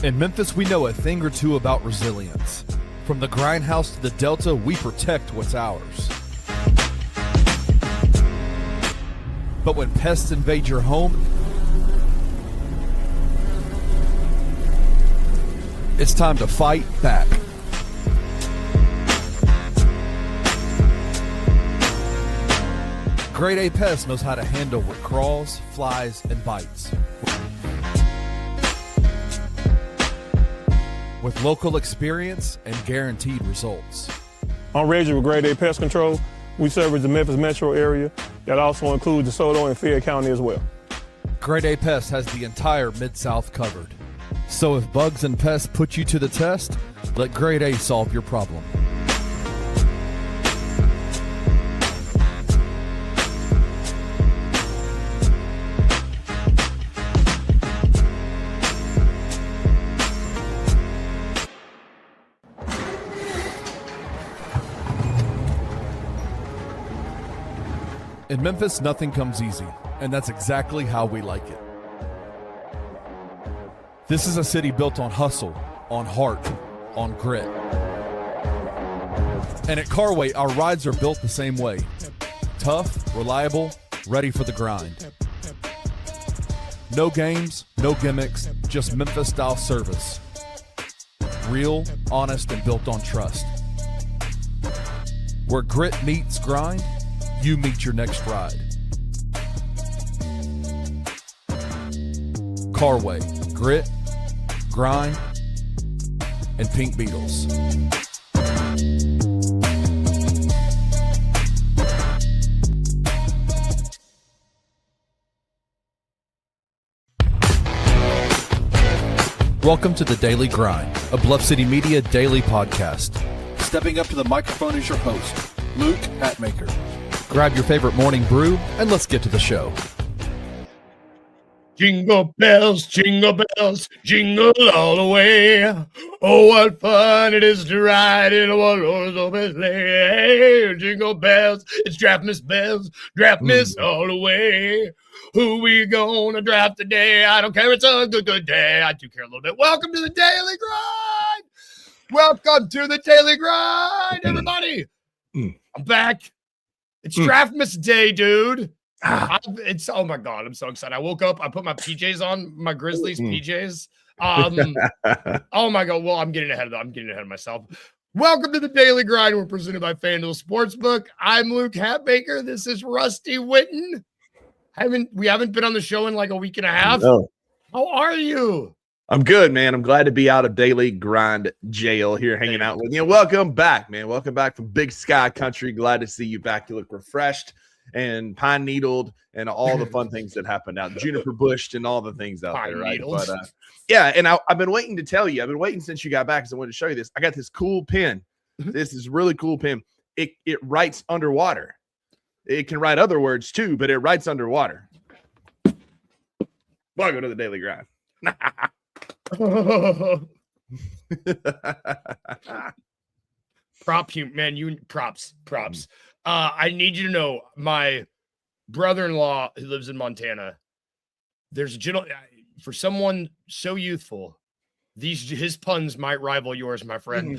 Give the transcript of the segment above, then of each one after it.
In Memphis, we know a thing or two about resilience. From the grindhouse to the Delta, we protect what's ours. But when pests invade your home, it's time to fight back. Grade A Pest knows how to handle what crawls, flies, and bites. With local experience and guaranteed results. I'm Reggie with Grade A Pest Control. We service the Memphis metro area. That also includes DeSoto and Fayette County as well. Grade A Pest has the entire Mid-South covered. So if bugs and pests put you to the test, let Grade A solve your problem. In Memphis, nothing comes easy, and that's exactly how we like it. This is a city built on hustle, on heart, on grit. And at Carway, our rides are built the same way. Tough, reliable, ready for the grind. No games, no gimmicks, just Memphis-style service. Real, honest, and built on trust. Where grit meets grind, you meet your next ride. Carway, grit, grind, and Pink Beetles. Welcome to the Daily Grind, a Bluff City Media daily podcast. Stepping up to the microphone is your host, Luke Hatmaker. Grab your favorite morning brew, and let's get to the show. Jingle bells, jingle all the way. Oh, what fun it is to ride in a one-horse open sleigh. Jingle bells, it's draft miss bells, draft miss all the way. Who we gonna draft today? I don't care, it's a good day. I do care a little bit. Welcome to the Daily Grind. Welcome to the Daily Grind, everybody. I'm back. It's draft miss day, dude. Oh my God, I'm so excited. I woke up, I put my PJs on, my Grizzlies PJs. Oh my God. Well, I'm getting ahead of myself. Welcome to the Daily Grind. We're presented by FanDuel Sportsbook. I'm Luke Hatmaker. This is Rusty Witten. We haven't been on the show in like a week and a half. No. How are you? I'm good, man. I'm glad to be out of Daily Grind jail here hanging out with you. Welcome back, man. Welcome back from Big Sky Country. Glad to see you back. You look refreshed and pine needled and all the fun things that happened out. Juniper bushed and all the things out there, right? But yeah, and I've been waiting to tell you. I've been waiting since you got back because I wanted to show you this. I got this cool pen. This is really cool pen. It writes underwater. It can write other words too, but it writes underwater. Welcome to the Daily Grind. Props. I need you to know my brother-in-law who lives in Montana. There's a gentleman, for someone so youthful, his puns might rival yours, my friend.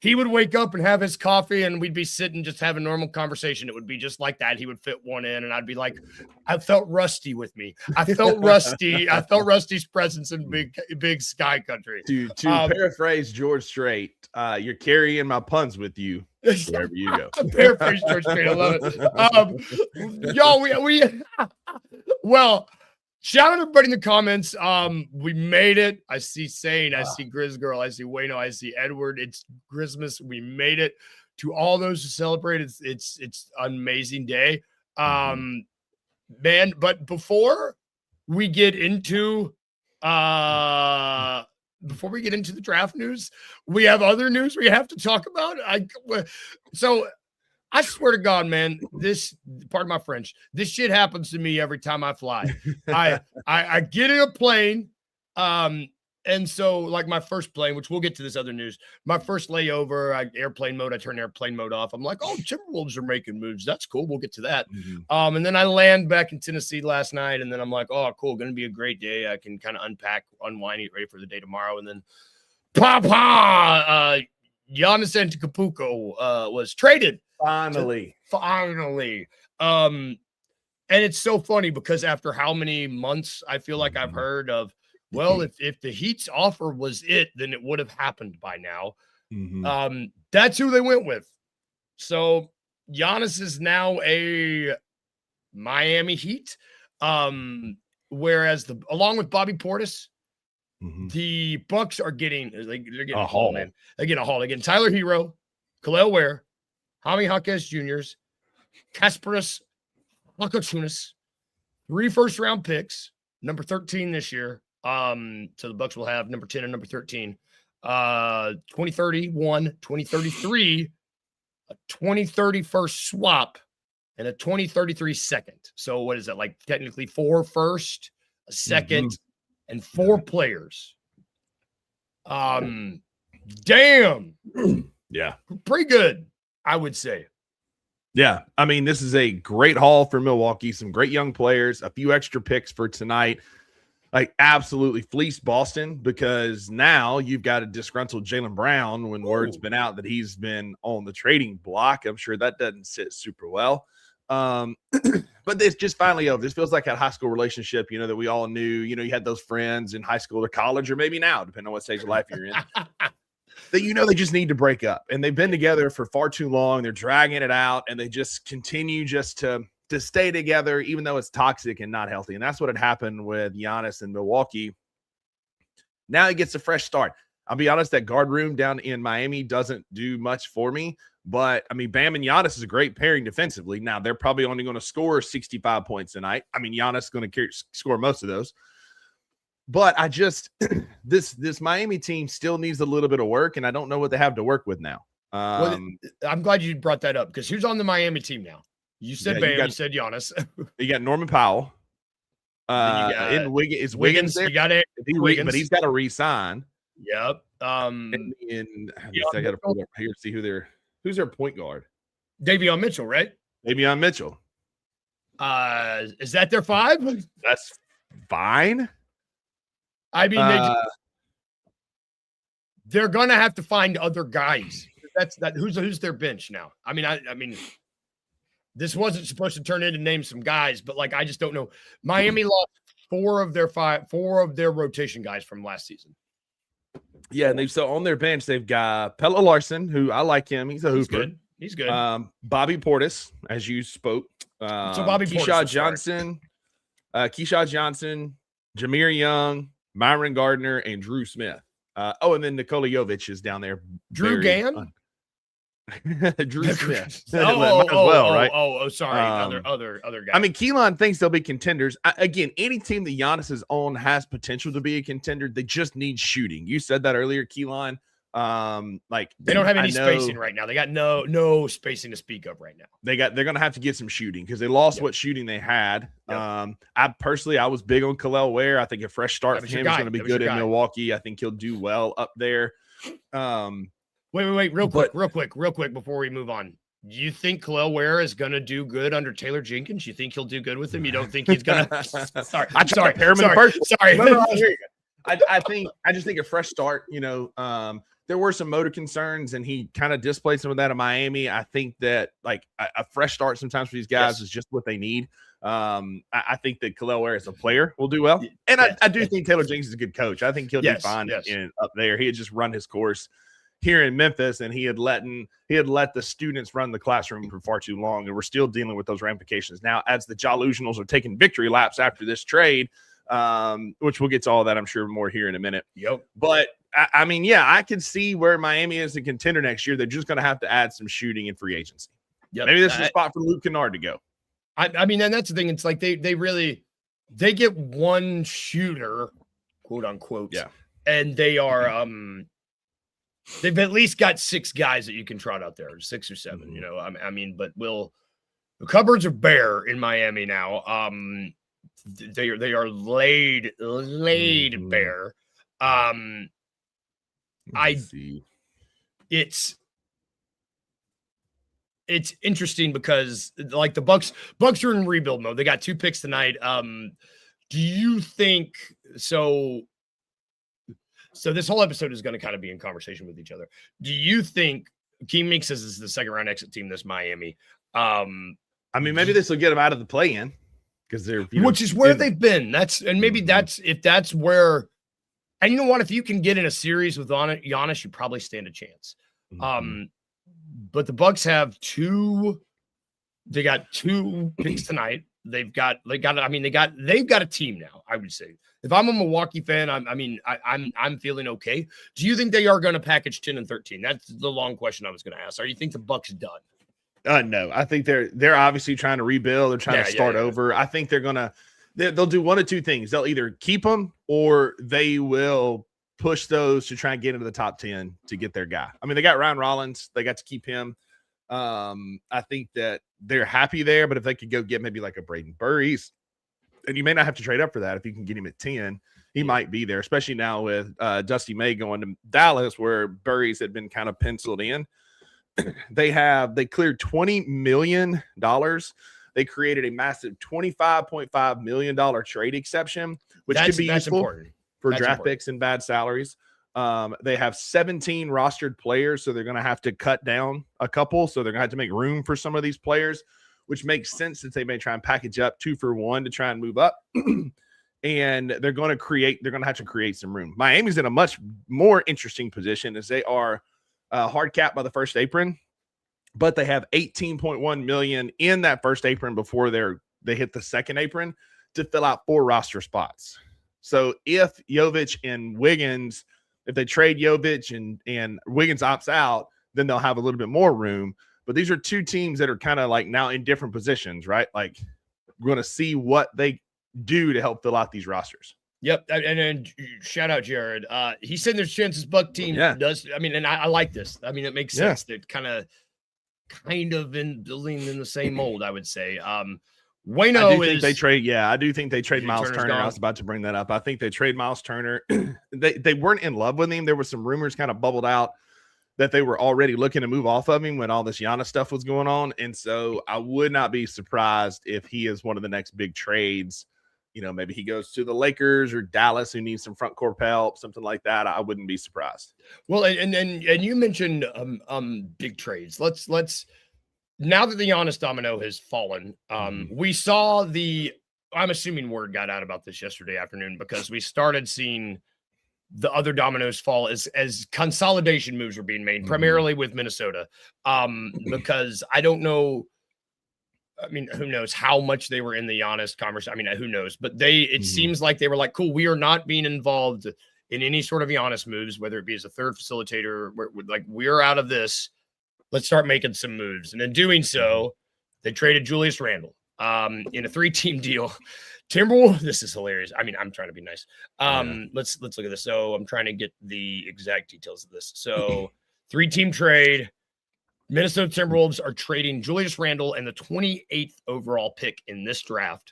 He would wake up and have his coffee and we'd be sitting, just having normal conversation. It would be just like that. He would fit one in and I'd be like, I felt Rusty with me. I felt Rusty's presence in big sky country. To paraphrase George Strait, you're carrying my puns with you wherever you go. Paraphrase George Strait. I love it. Y'all, well, shout out everybody in the comments. We made it. I see Sane, I see Grizz Girl, I see Wayno, I see Edward. It's Christmas. We made it. To all those who celebrate, it's an amazing day. Man, but before we get into the draft news, we have other news we have to talk about. So I swear to God, man, pardon my French, this shit happens to me every time I fly. I get in a plane, and And so, like my first plane, which we'll get to this other news, my first layover, airplane mode, I turn airplane mode off. I'm like, oh, Timberwolves are making moves. That's cool. We'll get to that. And then I land back in Tennessee last night, and then I'm like, oh, cool. Going to be a great day. I can kind of unpack, unwind, get ready for the day tomorrow. And then, Giannis Antetokounmpo was traded. Finally. And it's so funny because after how many months I feel like I've heard of, well, if the Heat's offer was it, then it would have happened by now. That's who they went with. So Giannis is now a Miami Heat. Whereas along with Bobby Portis, the Bucks are getting a haul, man. They get a haul. They get Tyler Hero, Khalil Ware, Jaime Jaquez Jr.'s, Kasparas Lakachunas, 3 first-round picks, number 13 this year. So the Bucks will have number 10 and number 13. 2031, 2033, a 2031st swap, and a 2033 second. So what is that? Like technically 4 first, a second, and 4 players. Damn. Yeah. Pretty good, I would say. Yeah. I mean, this is a great haul for Milwaukee. Some great young players, a few extra picks for tonight. Like absolutely fleeced Boston because now you've got a disgruntled Jaylen Brown when word's been out that he's been on the trading block. I'm sure that doesn't sit super well. But this just finally over. This feels like that high school relationship, that we all knew. You had those friends in high school or college or maybe now, depending on what stage of life you're in. That they just need to break up. And they've been together for far too long. They're dragging it out, and they just continue just to stay together, even though it's toxic and not healthy. And that's what had happened with Giannis in Milwaukee. Now he gets a fresh start. I'll be honest, that guard room down in Miami doesn't do much for me. But, I mean, Bam and Giannis is a great pairing defensively. Now, they're probably only going to score 65 points tonight. I mean, Giannis is going to score most of those. But I just – this Miami team still needs a little bit of work, and I don't know what they have to work with now. I'm glad you brought that up because who's on the Miami team now? You said Bam, you said Giannis. You got Norman Powell. Wiggins there? You got it. But he's got to re-sign. Yep. I got to pull up here to see who's their point guard. Davion Mitchell, right? Davion Mitchell. Is that their 5? That's fine. I mean, they're gonna have to find other guys. Who's their bench now? I mean, this wasn't supposed to turn into name some guys, but I just don't know. Miami lost 4 of their rotation guys from last season. Yeah, and so on their bench they've got Pelle Larsson, who I like him. He's a hooper. He's good. Bobby Portis, as you spoke. So Bobby Keyshawn Johnson, Jameer Young, Myron Gardner, and Drew Smith. And then Nikola Jovic is down there. Drew Gann? Drew Smith. Sorry. Other guy. I mean, Keelan thinks they'll be contenders. Again, any team that Giannis is on has potential to be a contender. They just need shooting. You said that earlier, Keelan. They don't have any spacing right now. They got no spacing to speak of right now. They're gonna have to get some shooting because they lost what shooting they had. Yep. I was big on Khalil Ware. I think a fresh start for him is gonna be good in Milwaukee. I think he'll do well up there. Wait, real quick before we move on. Do you think Khalil Ware is going to do good under Taylor Jenkins? You think he'll do good with him? You don't think he's going to? Sorry. I just think a fresh start, there were some motor concerns and he kind of displaced some of that in Miami. I think that a fresh start sometimes for these guys is just what they need. I think that Khalil Ware as a player will do well. And I do think Taylor Jenkins is a good coach. I think he'll do fine up there. He had just run his course here in Memphis, and he had let the students run the classroom for far too long, and we're still dealing with those ramifications now as the Jalusionals are taking victory laps after this trade, which we'll get to all that, I'm sure, more here in a minute. Yep. But, I can see where Miami is a contender next year. They're just going to have to add some shooting and free agency. Yep. Maybe this is a spot for Luke Kennard to go. I mean, and that's the thing. It's like they get one shooter, quote unquote, and they are they've at least got 6 guys that you can trot out there, 6 or 7, but the cupboards are bare in Miami now. They are laid bare. See. It's interesting because like the Bucks are in rebuild mode. They got 2 picks tonight. Do you think so? So this whole episode is going to kind of be in conversation with each other. Do you think Keem Meek says this is the second round exit team, this Miami? I mean, maybe this will get them out of the play-in because they're, which is where they've been. Maybe that's where, and you know what? If you can get in a series with Giannis, you probably stand a chance. But the Bucks have 2. They got 2 picks tonight. They've got a team now. I would say if I'm a Milwaukee fan, I'm feeling okay. Do you think they are going to package 10 and 13? That's the long question I was going to ask. Or you think the Bucks done? No, I think they're obviously trying to rebuild. They're trying to start over. I think they'll do one of 2 things. They'll either keep them or they will push those to try and get into the top 10 to get their guy. I mean, they got Ryan Rollins. They got to keep him. I think that they're happy there, but if they could go get maybe like a Braden Burries, and you may not have to trade up for that. If you can get him at 10, he might be there, especially now with Dusty May going to Dallas, where Burries had been kind of penciled in. They cleared $20 million. They created a massive $25.5 million trade exception, which could be useful for draft picks and bad salaries. They have 17 rostered players, so they're going to have to cut down a couple. So they're going to have to make room for some of these players, which makes sense since they may try and package up 2 for 1 to try and move up. And they're going to have to create some room. Miami's in a much more interesting position as they are hard capped by the first apron, but they have $18.1 million in that first apron before they hit the second apron to fill out 4 roster spots. So if Jovic and Wiggins, if they trade Jovic and Wiggins opts out, then they'll have a little bit more room. But these are 2 teams that are kind of like now in different positions, right? Like we're going to see what they do to help fill out these rosters. Yep. And then shout out Jared. He said there's chances Buck team does. I mean, and I like this. I mean, it makes sense. They're kind of in building in the same mold, I would say. Wayno I do think they trade Miles Turner. I was about to bring that up. I think they trade Miles Turner. They weren't in love with him. There were some rumors kind of bubbled out that they were already looking to move off of him when all this Giannis stuff was going on. And so I would not be surprised if he is one of the next big trades. You know, maybe he goes to the Lakers or Dallas, who needs some front court help, something like that. I wouldn't be surprised. Well, and you mentioned big trades. Let's now that the Giannis domino has fallen, we saw I'm assuming word got out about this yesterday afternoon because we started seeing the other dominoes fall as consolidation moves were being made, primarily with Minnesota. Because I don't know. I mean, who knows how much they were in the Giannis conversation? I mean, who knows? But it seems like they were like, cool, we are not being involved in any sort of Giannis moves, whether it be as a third facilitator, we're out of this. Let's start making some moves. And in doing so, they traded Julius Randle in a 3-team deal. Timberwolves, this is hilarious. I mean, I'm trying to be nice. Let's look at this. So I'm trying to get the exact details of this. So 3-team trade. Minnesota Timberwolves are trading Julius Randle and the 28th overall pick in this draft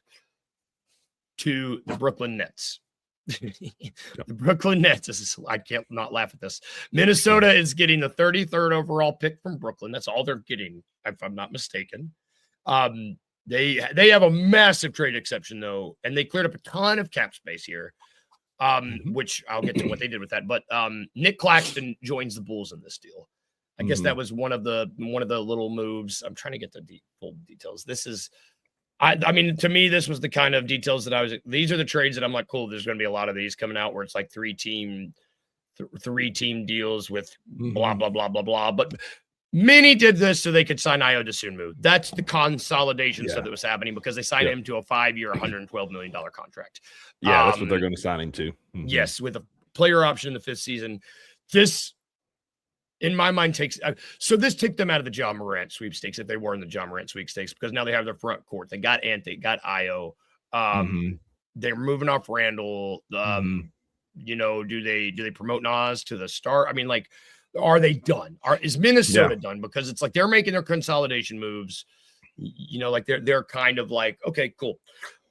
to the Brooklyn Nets. The Brooklyn Nets. I can't not laugh at this. Minnesota is getting the 33rd overall pick from Brooklyn. That's all they're getting, if I'm not mistaken. They have a massive trade exception, though, and they cleared up a ton of cap space here, which I'll get to what they did with that. But Nick Claxton joins the Bulls in this deal. I guess that was one of the little moves. I'm trying to get the full details. This is, I mean, to me, this was the kind of details that these are the trades that I'm like, cool, there's going to be a lot of these coming out where it's like three team deals with blah, blah, blah, blah, blah. But many did this so they could sign Ayo Dosunmu. That's the consolidation stuff that was happening because they signed him to a 5-year, $112 million contract. Yeah, that's what they're going to sign him to. Yes, with a player option in the 5th season. This, in my mind, this took them out of the John Morant sweepstakes if they were in the John Morant sweepstakes because now they have their front court. They got Ant, they got Ayo. They're moving off Randall. You know, do they promote Nas to the star? I mean, like, are they done? Is Minnesota done? Because it's like they're making their consolidation moves. You know, like they're kind of like, okay, cool.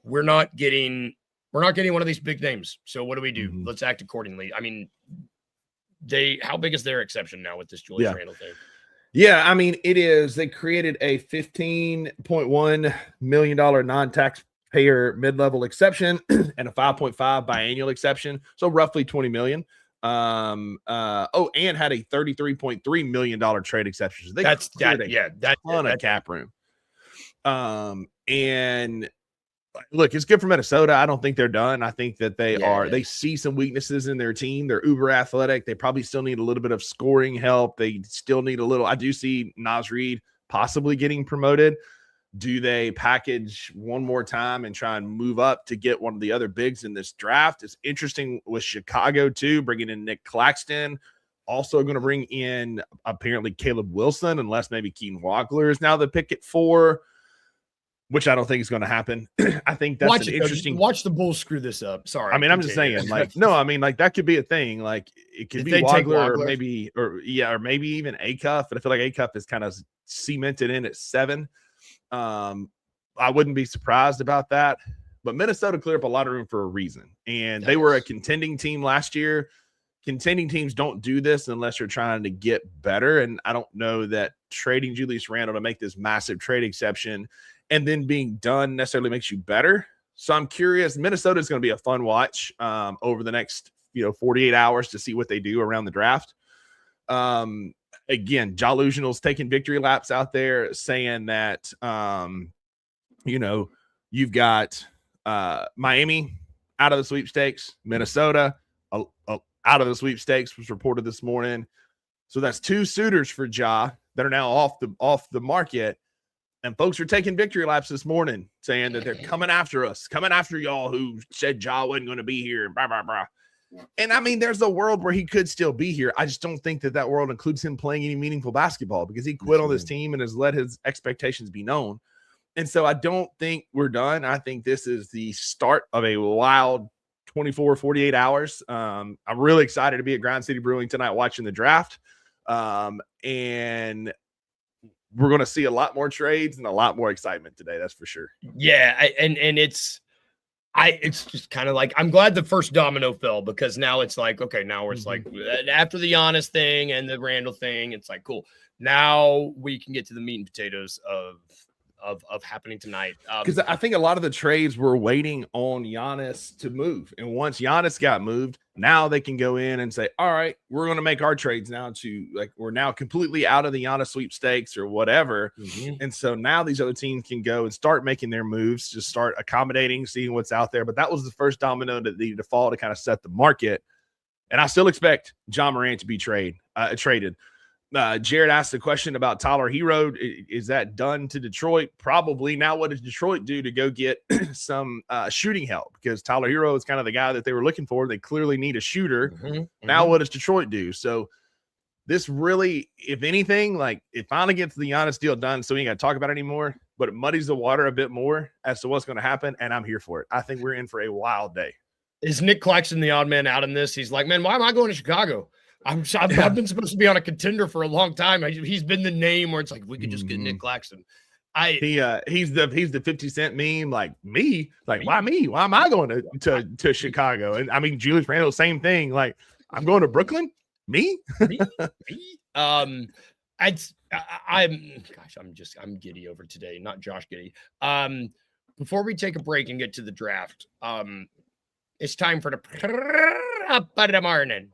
We're not getting we're not getting one of these big names. So what do we do? Mhm. Let's act accordingly. I mean, how big is their exception now with this Julius Randle thing? Yeah, I mean, it is. They created a $15.1 million non-taxpayer mid-level exception and a 5.5 biannual exception, so roughly $20 million. And had a $33.3 million trade exception. So That's ton of cap room. And look, it's good for Minnesota. I don't think they're done. I think that they see some weaknesses in their team. They're uber athletic. They probably still need a little bit of scoring help. They still need a little. I do see Naz Reid possibly getting promoted. Do they package one more time and try and move up to get one of the other bigs in this draft? It's interesting with Chicago too, bringing in Nick Claxton. Also going to bring in apparently Caleb Wilson, unless maybe Keaton Walker is now the pick at 4. Which I don't think is going to happen. I think that's interesting. Watch the Bulls screw this up. Sorry. I mean, I'm just saying, like, no, I mean, like that could be a thing. Like it could be Wagler or maybe even Acuff. But I feel like Acuff is kind of cemented in at 7. I wouldn't be surprised about that. But Minnesota cleared up a lot of room for a reason. And they were a contending team last year. Contending teams don't do this unless you're trying to get better. And I don't know that trading Julius Randle to make this massive trade exception and then being done necessarily makes you better. So I'm curious. Minnesota is going to be a fun watch over the next 48 hours to see what they do around the draft. Again, Ja Lusional's taking victory laps out there saying that, you've got Miami out of the sweepstakes, Minnesota out of the sweepstakes was reported this morning. So that's 2 suitors for Ja that are now off the market. And folks are taking victory laps this morning saying that they're coming after us, coming after y'all who said Ja wasn't going to be here. Blah, blah, blah. And I mean, there's a world where he could still be here. I just don't think that world includes him playing any meaningful basketball because he quit on this team and has let his expectations be known. And so I don't think we're done. I think this is the start of a wild 24, 48 hours. I'm really excited to be at Grind City Brewing tonight watching the draft. And we're going to see a lot more trades and a lot more excitement today. That's for sure. Yeah. It's just kind of like, I'm glad the first domino fell because now it's like, okay, now it's like after the Giannis thing and the Randall thing, it's like, cool. Now we can get to the meat and potatoes of happening tonight. Because I think a lot of the trades were waiting on Giannis to move. And once Giannis got moved, now they can go in and say, all right, we're going to make our trades now to like, we're now completely out of the Giannis sweepstakes or whatever. And so now these other teams can go and start making their moves, just start accommodating, seeing what's out there. But that was the first domino that needed to fall to kind of set the market. And I still expect John Morant to be traded. Jared asked the question about Tyler Hero. Is that done to Detroit? Probably. Now, what does Detroit do to go get some shooting help? Because Tyler Hero is kind of the guy that they were looking for. They clearly need a shooter. Now, what does Detroit do? So this really, if anything, like it finally gets the Giannis deal done, so we ain't got to talk about it anymore. But it muddies the water a bit more as to what's going to happen, and I'm here for it. I think we're in for a wild day. Is Nick Claxton the odd man out in this? He's like, man, why am I going to Chicago? I've been supposed to be on a contender for a long time. He's been the name where it's like we could just get Nick Claxton. He's the 50 Cent meme. Like me, like why me? Why am I going to Chicago? And I mean Julius Randle, same thing. Like I'm going to Brooklyn. Me? I'm giddy over today, not Josh Giddy. Before we take a break and get to the draft, it's time for the morning.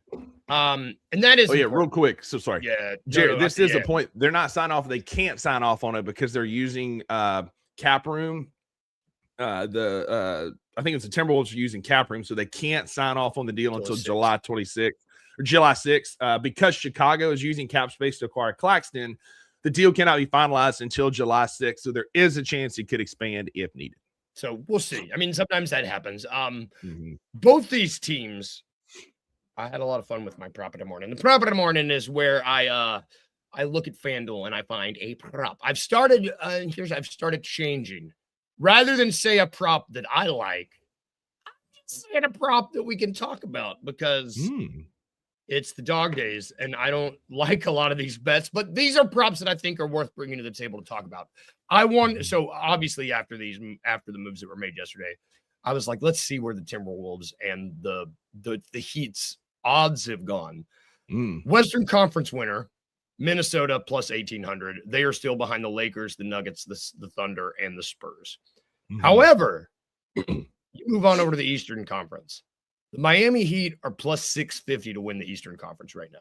And that is real quick. So sorry. Yeah, Jared, this is a point. They're not sign off. They can't sign off on it because they're using cap room. I think it's the Timberwolves are using cap room, so they can't sign off on the deal until July 26th or July 6th. Because Chicago is using cap space to acquire Claxton, the deal cannot be finalized until July 6th. So there is a chance it could expand if needed. So we'll see. I mean, sometimes that happens. Both these teams, I had a lot of fun with my prop of the morning. The prop of the morning is where I look at FanDuel and I find a prop. I've started changing. Rather than say a prop that I like, I'm just saying a prop that we can talk about because it's the dog days and I don't like a lot of these bets, but these are props that I think are worth bringing to the table to talk about. So obviously after the moves that were made yesterday, I was like, let's see where the Timberwolves and the Heat's odds have gone. Western Conference winner, Minnesota plus 1,800. They are still behind the Lakers, the Nuggets, the Thunder, and the Spurs. However, you move on over to the Eastern Conference. The Miami Heat are plus 650 to win the Eastern Conference right now.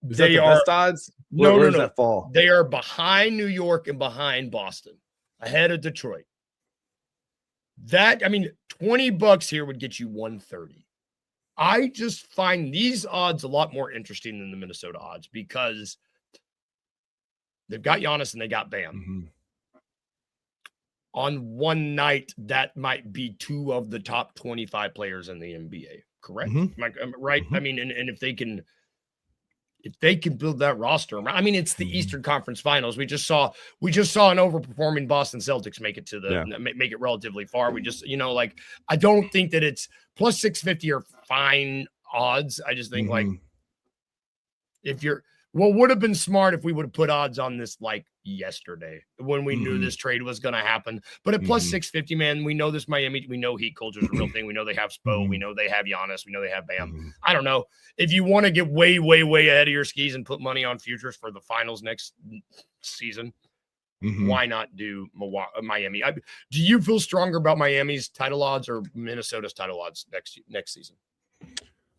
Is that the best odds? Where does that fall? They are behind New York and behind Boston, ahead of Detroit. $20 here would get you 130. I just find these odds a lot more interesting than the Minnesota odds because they've got Giannis and they got Bam. On one night, that might be two of the top 25 players in the NBA. Correct? Am I right? I mean, and if they can build that roster, I mean, it's the Eastern Conference Finals. We just saw an overperforming Boston Celtics make it to make it relatively far. We just, I don't think that it's plus 650 are fine odds. I just think what would have been smart if we would have put odds on this like yesterday when we knew this trade was going to happen. But at plus 650, man, we know this Miami, we know Heat culture is a real thing. We know they have Spo, we know they have Giannis, we know they have Bam. I don't know if you want to get way, way, way ahead of your skis and put money on futures for the finals next season. Why not do Miami? Do you feel stronger about Miami's title odds or Minnesota's title odds next season?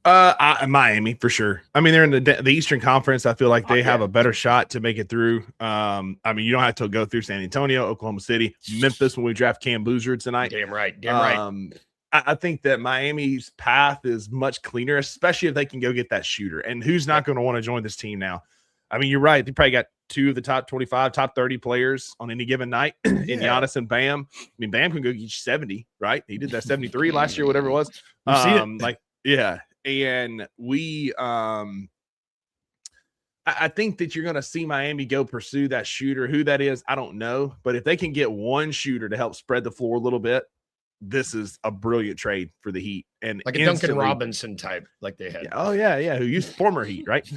Miami for sure. I mean, they're in the Eastern Conference. I feel like they have a better shot to make it through. I mean, you don't have to go through San Antonio, Oklahoma City, Memphis when we draft Cam Boozer tonight. Damn right. I think that Miami's path is much cleaner, especially if they can go get that shooter. And who's not going to want to join this team now? I mean, you're right. They probably got two of the top 25, top 30 players on any given night in Giannis and Bam. I mean, Bam can go get you 70, right? He did that 73 last year, whatever it was. And we, I think that you're going to see Miami go pursue that shooter. Who that is, I don't know. But if they can get one shooter to help spread the floor a little bit, this is a brilliant trade for the Heat. And like a Duncan Robinson type, like they had. Who used former Heat, right?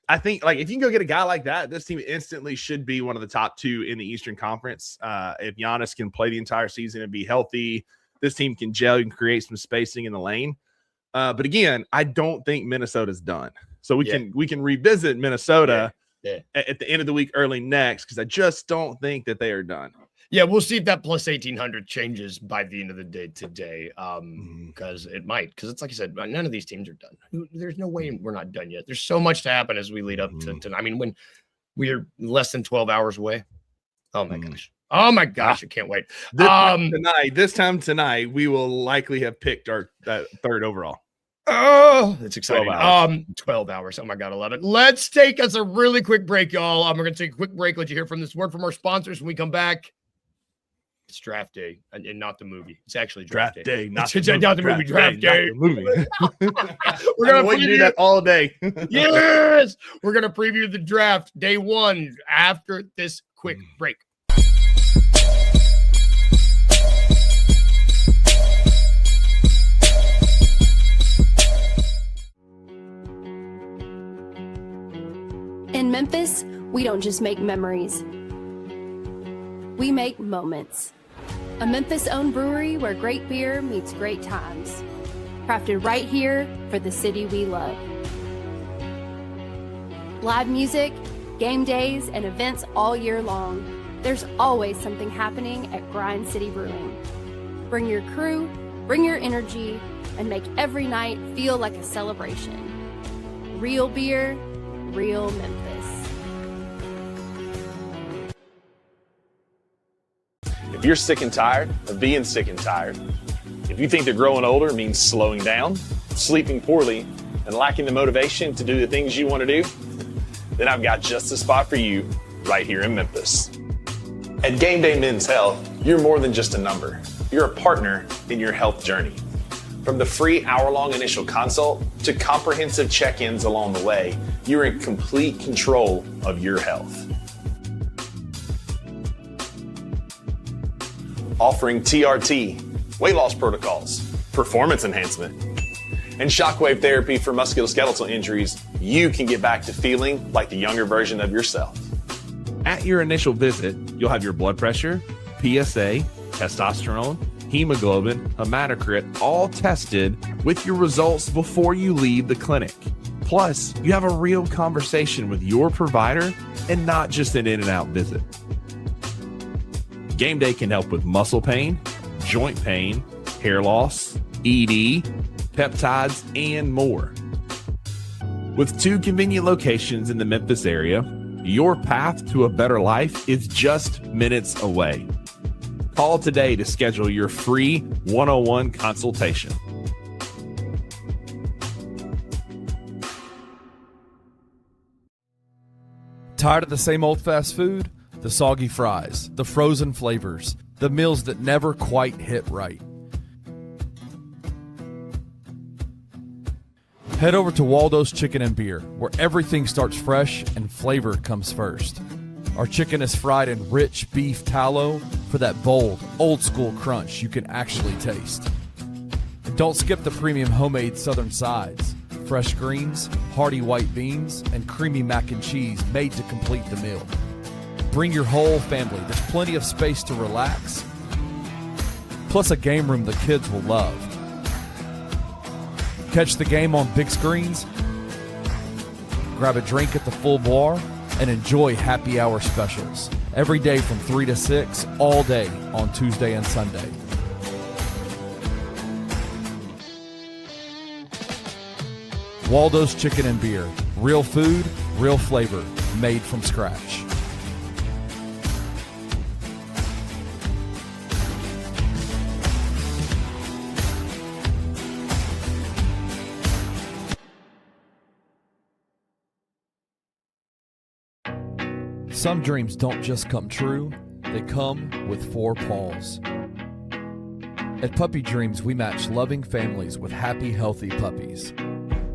I think like if you can go get a guy like that, this team instantly should be one of the top two in the Eastern Conference. If Giannis can play the entire season and be healthy, this team can gel and create some spacing in the lane. But again, I don't think Minnesota's done. So we can revisit Minnesota at the end of the week, early next, because I just don't think that they are done. Yeah, we'll see if that plus 1,800 changes by the end of the day today, because it might. Because it's like I said, none of these teams are done. There's no way we're not done yet. There's so much to happen as we lead up to I mean, when we're less than 12 hours away. Oh my gosh. Oh my gosh, I can't wait. This time tonight, we will likely have picked our third overall. Oh, that's exciting. 12 hours. Oh my God, I love it. Let's take us a really quick break, y'all. We're going to take a quick break. Let you hear from this word from our sponsors. When we come back, it's draft day and not the movie. It's actually draft day. Not the movie. Draft day. We're going to do that all day. Yes. We're going to preview the draft day one after this quick break. In Memphis, we don't just make memories. We make moments. A Memphis-owned brewery where great beer meets great times. Crafted right here for the city we love. Live music, game days, and events all year long. There's always something happening at Grind City Brewing. Bring your crew, bring your energy, and make every night feel like a celebration. Real beer, real Memphis. If you're sick and tired of being sick and tired, if you think that growing older means slowing down, sleeping poorly, and lacking the motivation to do the things you want to do, then I've got just the spot for you right here in Memphis. At Game Day Men's Health, you're more than just a number. You're a partner in your health journey. From the free hour-long initial consult to comprehensive check-ins along the way, you're in complete control of your health. Offering TRT, weight loss protocols, performance enhancement, and shockwave therapy for musculoskeletal injuries, you can get back to feeling like the younger version of yourself. At your initial visit, you'll have your blood pressure, PSA, testosterone, hemoglobin, hematocrit, all tested with your results before you leave the clinic. Plus, you have a real conversation with your provider and not just an in-and-out visit. Game Day can help with muscle pain, joint pain, hair loss, ED, peptides, and more. With 2 convenient locations in the Memphis area, your path to a better life is just minutes away. Call today to schedule your free 101 consultation. Tired of the same old fast food? The soggy fries, the frozen flavors, the meals that never quite hit right. Head over to Waldo's Chicken and Beer, where everything starts fresh and flavor comes first. Our chicken is fried in rich beef tallow for that bold, old-school crunch you can actually taste. And don't skip the premium homemade southern sides, fresh greens, hearty white beans, and creamy mac and cheese made to complete the meal. Bring your whole family. There's plenty of space to relax, plus a game room the kids will love. Catch the game on big screens, grab a drink at the full bar, and enjoy happy hour specials every day from 3 to 6, all day on Tuesday and Sunday. Waldo's Chicken and Beer. Real food, real flavor, made from scratch. Some dreams don't just come true, they come with 4 paws. At Puppy Dreams, we match loving families with happy, healthy puppies.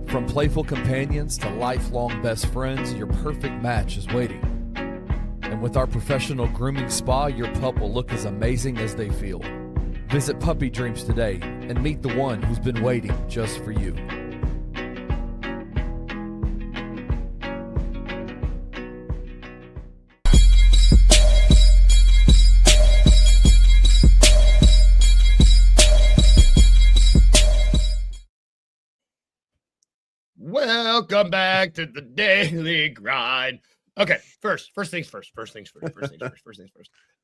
From playful companions to lifelong best friends, your perfect match is waiting. And with our professional grooming spa, your pup will look as amazing as they feel. Visit Puppy Dreams today and meet the one who's been waiting just for you. Welcome back to the Daily Grind. Okay, first things first.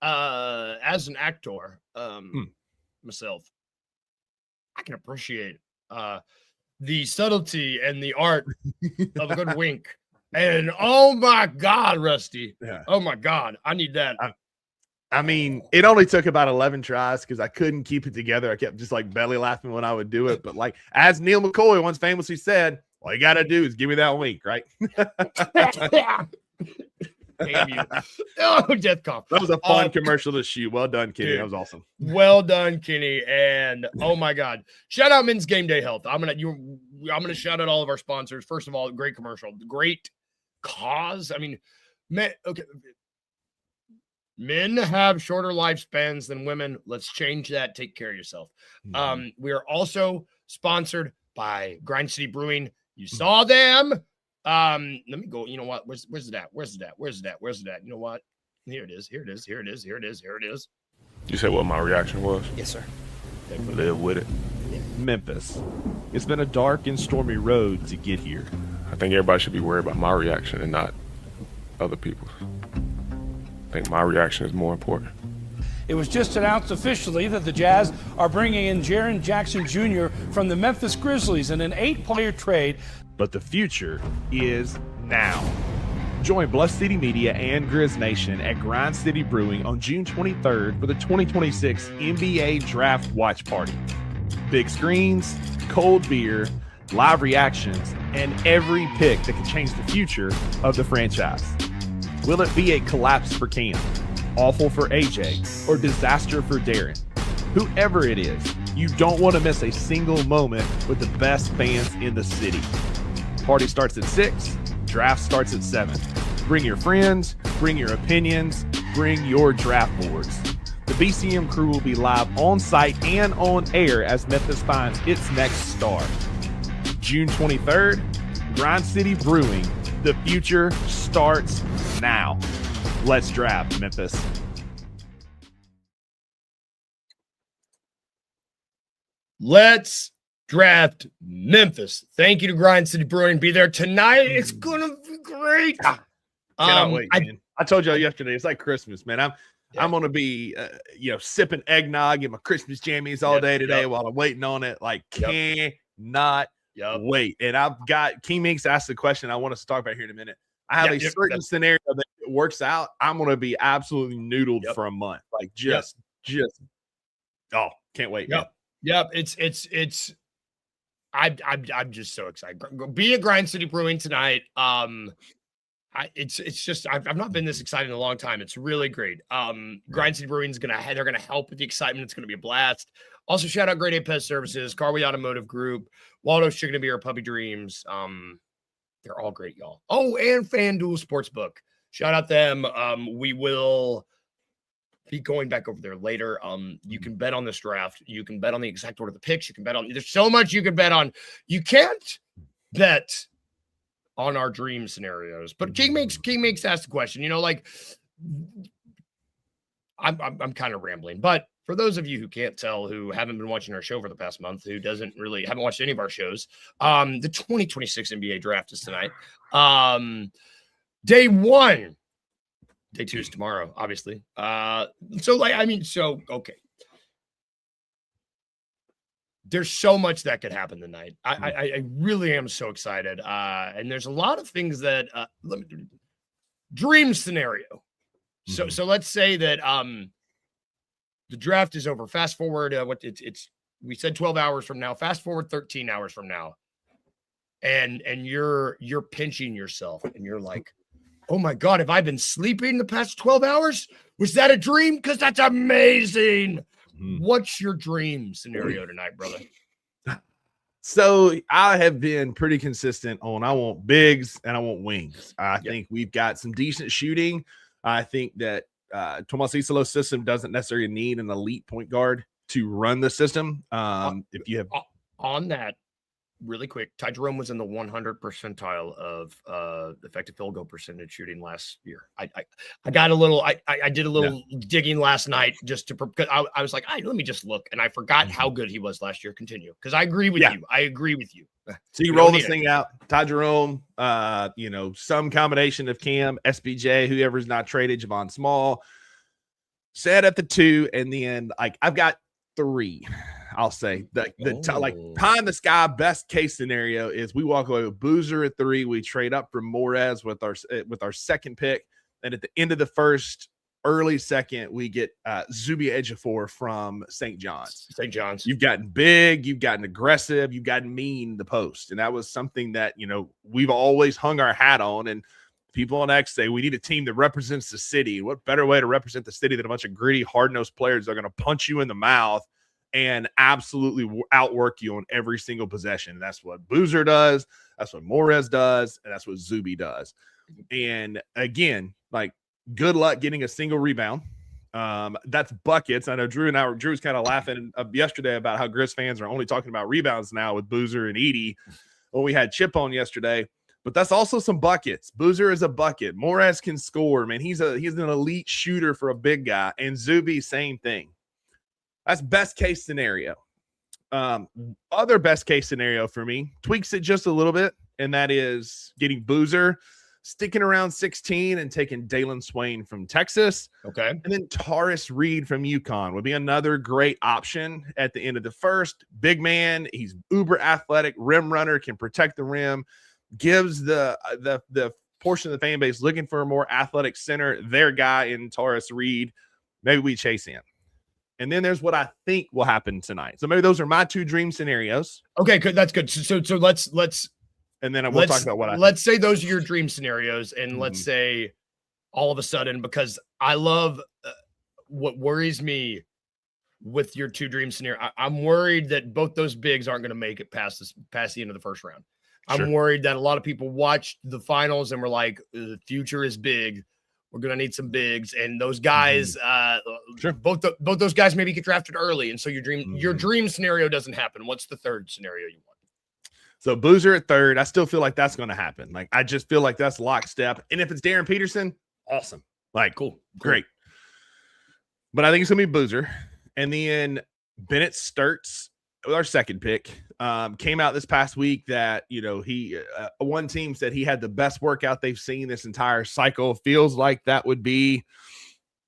As an actor, myself, I can appreciate the subtlety and the art of a good wink. And oh my God, Rusty. Yeah. Oh my God, I need that. I mean, it only took about 11 tries because I couldn't keep it together. I kept just like belly laughing when I would do it. But like, as Neil McCoy once famously said, all you got to do is give me that wink, right? Damn you. Oh, death cough. That was a fun commercial to shoot. Well done, Kenny. Dude, that was awesome. Well done, Kenny. And oh my God, shout out Men's Game Day Health. I'm gonna shout out all of our sponsors. First of all, great commercial, great cause. I mean, men have shorter lifespans than women. Let's change that. Take care of yourself. Mm-hmm. We are also sponsored by Grind City Brewing. You saw them. Let me go. You know what? Where's it at? Where's it at? You know what? Here it is. You said what my reaction was? Yes, sir. Live with it. Yeah. Memphis. It's been a dark and stormy road to get here. I think everybody should be worried about my reaction and not other people's. I think my reaction is more important. It was just announced officially that the Jazz are bringing in Jaren Jackson Jr. from the Memphis Grizzlies in an 8-player trade. But the future is now. Join Bluff City Media and Grizz Nation at Grind City Brewing on June 23rd for the 2026 NBA Draft Watch Party. Big screens, cold beer, live reactions, and every pick that can change the future of the franchise. Will it be a collapse for Cam, awful for AJ, or disaster for Darren? Whoever it is, you don't want to miss a single moment with the best fans in the city. Party starts at 6, draft starts at 7. Bring your friends, bring your opinions, bring your draft boards. The BCM crew will be live on site and on air as Memphis finds its next star. June 23rd, Grind City Brewing. The future starts now. Let's draft, Memphis. Let's draft Memphis. Thank you to Grind City Brewing. Be there tonight. It's gonna be great. Cannot wait, man. I told y'all yesterday, it's like Christmas, man. I'm gonna be sipping eggnog in my Christmas jammies all day today while I'm waiting on it. Like, cannot wait. And I've got King Minks asked the question I want us to talk about here in a minute. I have a certain scenario that it works out. I'm gonna be absolutely noodled for a month. Like just can't wait. Yep. I'm just so excited. Be at Grind City Brewing tonight. It's just I've not been this excited in a long time. It's really great. Grind City Brewing they're gonna help with the excitement. It's gonna be a blast. Also, shout out Grade A Pest Services, Carway Automotive Group, Waldo's Chicken and Beer, Puppy Dreams. They're all great, y'all. Oh, and FanDuel Sportsbook. Shout out them. We will be going back over there later. You can bet on this draft. You can bet on the exact order of the picks. You can bet on. There's so much you can bet on. You can't bet on our dream scenarios. But King makes asked the question. I'm kind of rambling, but for those of you who can't tell, who haven't been watching our show for the past month, who haven't watched any of our shows, the 2026 NBA draft is tonight. Day 1. Day 2 is tomorrow, obviously. Okay. There's so much that could happen tonight. I really am so excited. And there's a lot of things that dream scenario. So let's say that the draft is over. Fast forward, we said 12 hours from now. Fast forward 13 hours from now, and you're pinching yourself, and you're like, "Oh my God, have I been sleeping the past 12 hours? Was that a dream? Because that's amazing." What's your dream scenario tonight, brother? So I have been pretty consistent on I want bigs and I want wings. I think we've got some decent shooting. I think that Tomas Isolo's system doesn't necessarily need an elite point guard to run the system. If you have on that, really quick, Ty Jerome was in the 100 percentile of effective field goal percentage shooting last year. I got a little, I did a little digging last night just because I was like, let me just look, and I forgot how good he was last year. Continue, because I agree with you. I agree with you. So you roll this thing out, Ty Jerome, some combination of Cam, SBJ, whoever's not traded, Javon Small, set at the 2, and then I've got 3. I'll say pie in the sky best case scenario is we walk away with Boozer at 3. We trade up for Morez with our second pick, and at the end of the first, early second, we get Zubi Ejiofor from St. John's. You've gotten big, you've gotten aggressive, you've gotten mean in the post, and that was something that we've always hung our hat on. And people on X say we need a team that represents the city. What better way to represent the city than a bunch of gritty, hard-nosed players that are going to punch you in the mouth and absolutely outwork you on every single possession. That's what Boozer does. That's what Morez does. And that's what Zubi does. And again, good luck getting a single rebound. That's buckets. I know Drew's kind of laughing yesterday about how Grizz fans are only talking about rebounds now with Boozer and Edie. Well, we had Chip on yesterday, but that's also some buckets. Boozer is a bucket. Morez can score, man. He's an elite shooter for a big guy. And Zubi, same thing. That's best case scenario. Other best case scenario for me tweaks it just a little bit, and that is getting Boozer, sticking around 16 and taking Dalen Swain from Texas. Okay. And then Taurus Reed from UConn would be another great option at the end of the first. Big man, he's uber athletic, rim runner, can protect the rim, gives the portion of the fan base looking for a more athletic center their guy in Taurus Reed. Maybe we chase him. And then there's what I think will happen tonight. So maybe those are my 2 dream scenarios. Okay, good. That's good. So let's and then we'll talk about what let's say those are your dream scenarios, and let's say all of a sudden, because I love what worries me with your 2 dream scenario. I'm worried that both those bigs aren't going to make it past the end of the first round. I'm worried that a lot of people watched the finals and were like, the future is big. We're going to need some bigs, and those guys, both those guys maybe get drafted early. And so your dream scenario doesn't happen. What's the third scenario you want? So Boozer at 3rd. I still feel like that's going to happen. I just feel like that's lockstep. And if it's Darren Peterson, awesome. Cool. Great. But I think it's going to be Boozer. And then Bennett Sturts our second pick, came out this past week that, he one team said he had the best workout they've seen this entire cycle. Feels like that would be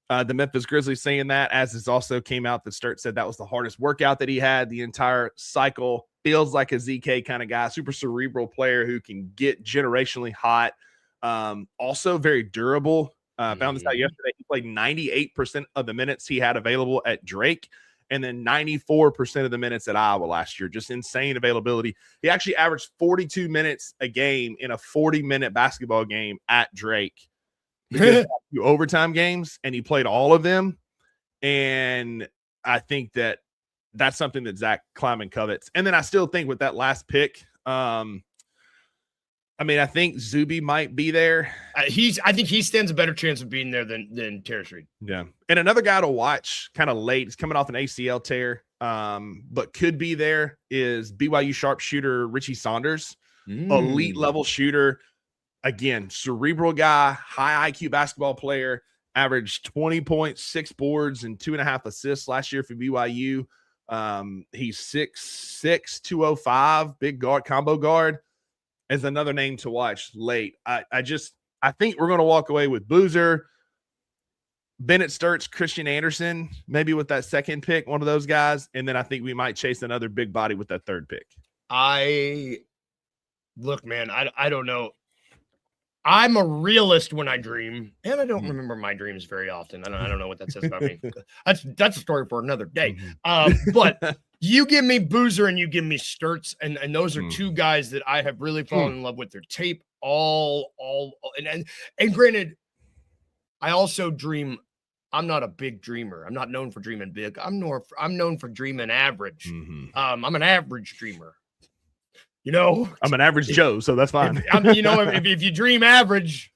the Memphis Grizzlies saying that, as this also came out that Sturt said that was the hardest workout that he had the entire cycle. Feels like a ZK kind of guy, super cerebral player who can get generationally hot. Also very durable. Found this out yesterday. He played 98% of the minutes he had available at Drake, and then 94% of the minutes at Iowa last year. Just insane availability. He actually averaged 42 minutes a game in a 40-minute basketball game at Drake. Because overtime games, and he played all of them. And I think that's something that Zach Kleiman covets. And then I still think with that last pick, I think Zuby might be there. I think he stands a better chance of being there than Terrence Reed. Yeah. And another guy to watch kind of late, he's coming off an ACL tear, but could be there, is BYU sharpshooter Richie Saunders. Elite level shooter. Again, cerebral guy, high IQ basketball player, averaged 20 points, 6 boards, and 2.5 assists last year for BYU. He's 6'6", 205, big guard, combo guard. Is another name to watch late. I think we're going to walk away with Boozer, Bennett Sturts, Christian Anderson, maybe with that second pick, one of those guys. And then I think we might chase another big body with that third pick. Look, man, I don't know. I'm a realist when I dream, and I don't remember my dreams very often. I don't know what that says about me. That's a story for another day. But you give me Boozer and you give me Sturts, and those are two guys that I have really fallen in love with their tape. And granted, I also dream. I'm not a big dreamer. I'm not known for dreaming big. I'm known for dreaming average. I'm an average dreamer. I'm an average Joe, so that's fine. If you dream average,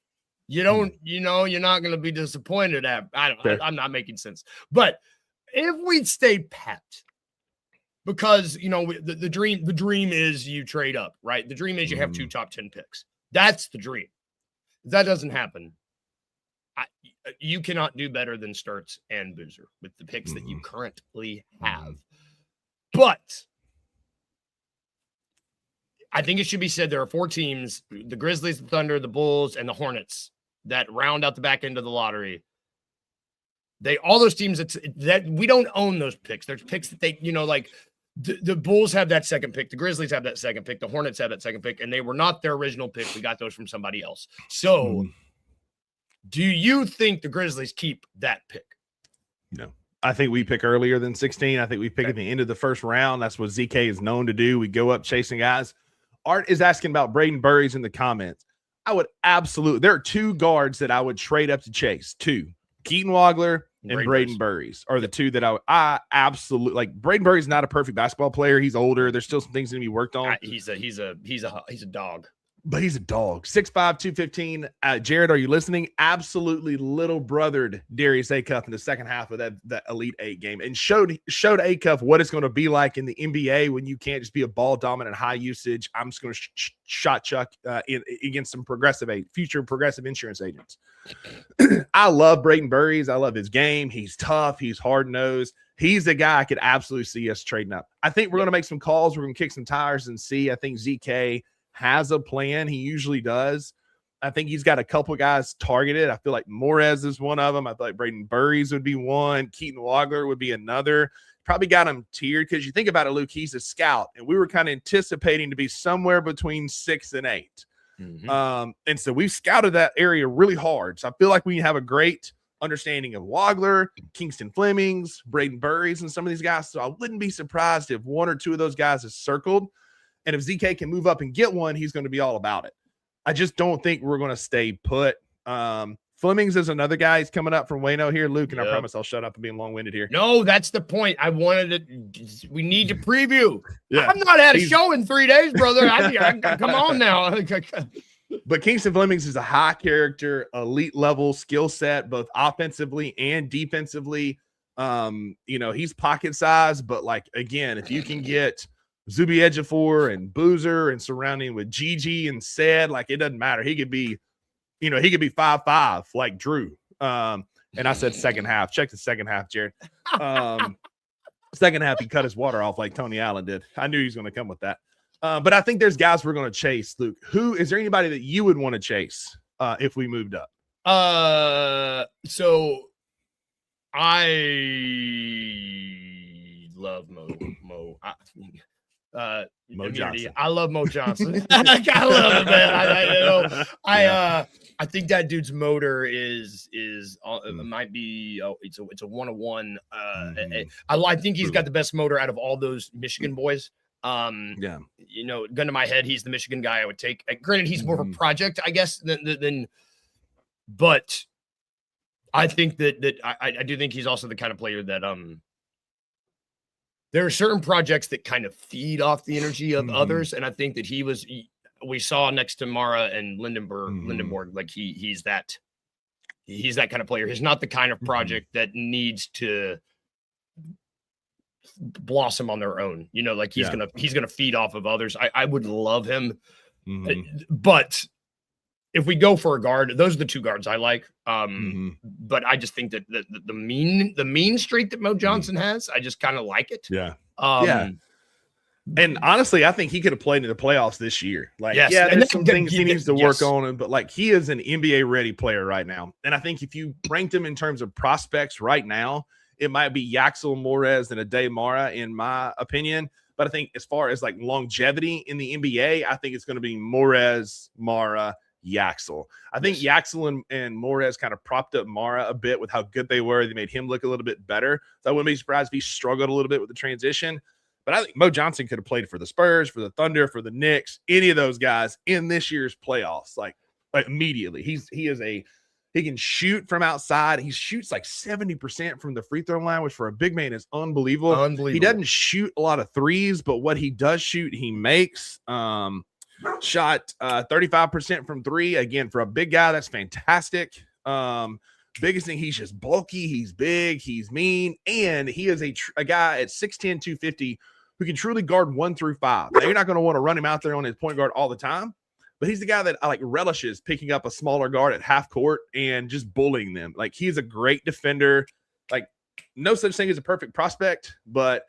you don't, you're not going to be disappointed. I'm not making sense. But if we stay pat, because, the dream is you trade up, right? The dream is you have 2 top 10 picks. That's the dream. If that doesn't happen, you cannot do better than Sturts and Boozer with the picks that you currently have. But I think it should be said there are 4 teams, the Grizzlies, the Thunder, the Bulls, and the Hornets, that round out the back end of the lottery. All those teams that we don't own those picks. There's picks that they, like the Bulls have that second pick, the Grizzlies have that second pick, the Hornets have that second pick, and they were not their original pick. We got those from somebody else. So do you think the Grizzlies keep that pick? No. I think we pick earlier than 16. I think we pick at the end of the first round. That's what ZK is known to do. We go up chasing guys. Art is asking about Braden Burries in the comments. I would absolutely – there are 2 guards that I would trade up to chase. 2. Keaton Wagler and Braden Burries are the 2 that I absolutely – like, Braden Burries is not a perfect basketball player. He's older. There's still some things that need to be worked on. He's a dog. But he's a dog. 6'5", 215. Jared, are you listening? Absolutely little brothered Darius Acuff in the second half of that Elite 8 game, and showed Acuff what it's going to be like in the NBA when you can't just be a ball dominant, high usage. I'm just going to shot chuck against some future progressive insurance agents. I love Braden Burries. I love his game. He's tough. He's hard nosed. He's the guy I could absolutely see us trading up. I think we're going to make some calls. We're going to kick some tires and see. I think ZK has a plan. He usually does. I think he's got a couple guys targeted. I feel like Morez is one of them. I feel like Braden Burries would be one. Keaton Wagler would be another. Probably got him tiered because you think about it, Luke, he's a scout, and we were kind of anticipating to be somewhere between 6 and 8. And so we've scouted that area really hard. So I feel like we have a great understanding of Wagler, Kingston Flemings, Braden Burries, and some of these guys. So I wouldn't be surprised if 1 or 2 of those guys is circled. And if ZK can move up and get one, he's going to be all about it. I just don't think we're going to stay put. Flemings is another guy. He's coming up from Wayno here, Luke, and I promise I'll shut up and being long-winded here. No, that's the point. We need to preview. I've not had a show in 3 days, brother. Come on now. But Kingston Flemings is a high-character, elite-level skill set, both offensively and defensively. He's pocket-sized, but, again, if you can get Zuby Ejiofor and Boozer and surrounding with Gigi and Said, it doesn't matter. He could be 5'5", like Drew. And I said second half. Check the second half, Jared. Second half, he cut his water off like Tony Allen did. I knew he was going to come with that. But I think there's guys we're going to chase, Luke. Is there anybody that you would want to chase if we moved up? So I love Mo Johnson. I love Mo Johnson. I love it, man. I think that dude's motor is might be it's a 101. I think he's got the best motor out of all those Michigan boys. Gun to my head, he's the Michigan guy I would take. Granted, he's more of a project, I guess, than but I think that I do think he's also the kind of player that there are certain projects that kind of feed off the energy of others, and I think that we saw next to Mara and Lindenborg, like he's that kind of player. He's not the kind of project that needs to blossom on their own. Like he's gonna feed off of others. I would love him, but if we go for a guard, those are the two guards I like. But I just think that the mean streak that Mo Johnson has, I just kind of like it. Yeah. And honestly, I think he could have played in the playoffs this year. There's some things he needs to work on, but like he is an NBA ready player right now. And I think if you ranked him in terms of prospects right now, it might be Yaxel, Morez, and Ade Mara, in my opinion. But I think as far as like longevity in the NBA, I think it's going to be Morez, Mara, Yaxel. I think Yaxel and Morez kind of propped up Mara a bit with how good they were. They made him look a little bit better. So I wouldn't be surprised if he struggled a little bit with the transition. But I think Mo Johnson could have played for the Spurs, for the Thunder, for the Knicks, any of those guys in this year's playoffs. Like immediately. He can shoot from outside. He shoots like 70% from the free throw line, which for a big man is unbelievable. He doesn't shoot a lot of threes, but what he does shoot, he makes. Shot 35% from three. Again, for a big guy, that's fantastic. Biggest thing, he's just bulky. He's big. He's mean. And he is a guy at 6'10", 250 who can truly guard 1 through 5. Now, you're not going to want to run him out there on his point guard all the time, but he's the guy that I like relishes picking up a smaller guard at half court and just bullying them. Like, he's a great defender. Like, no such thing as a perfect prospect, but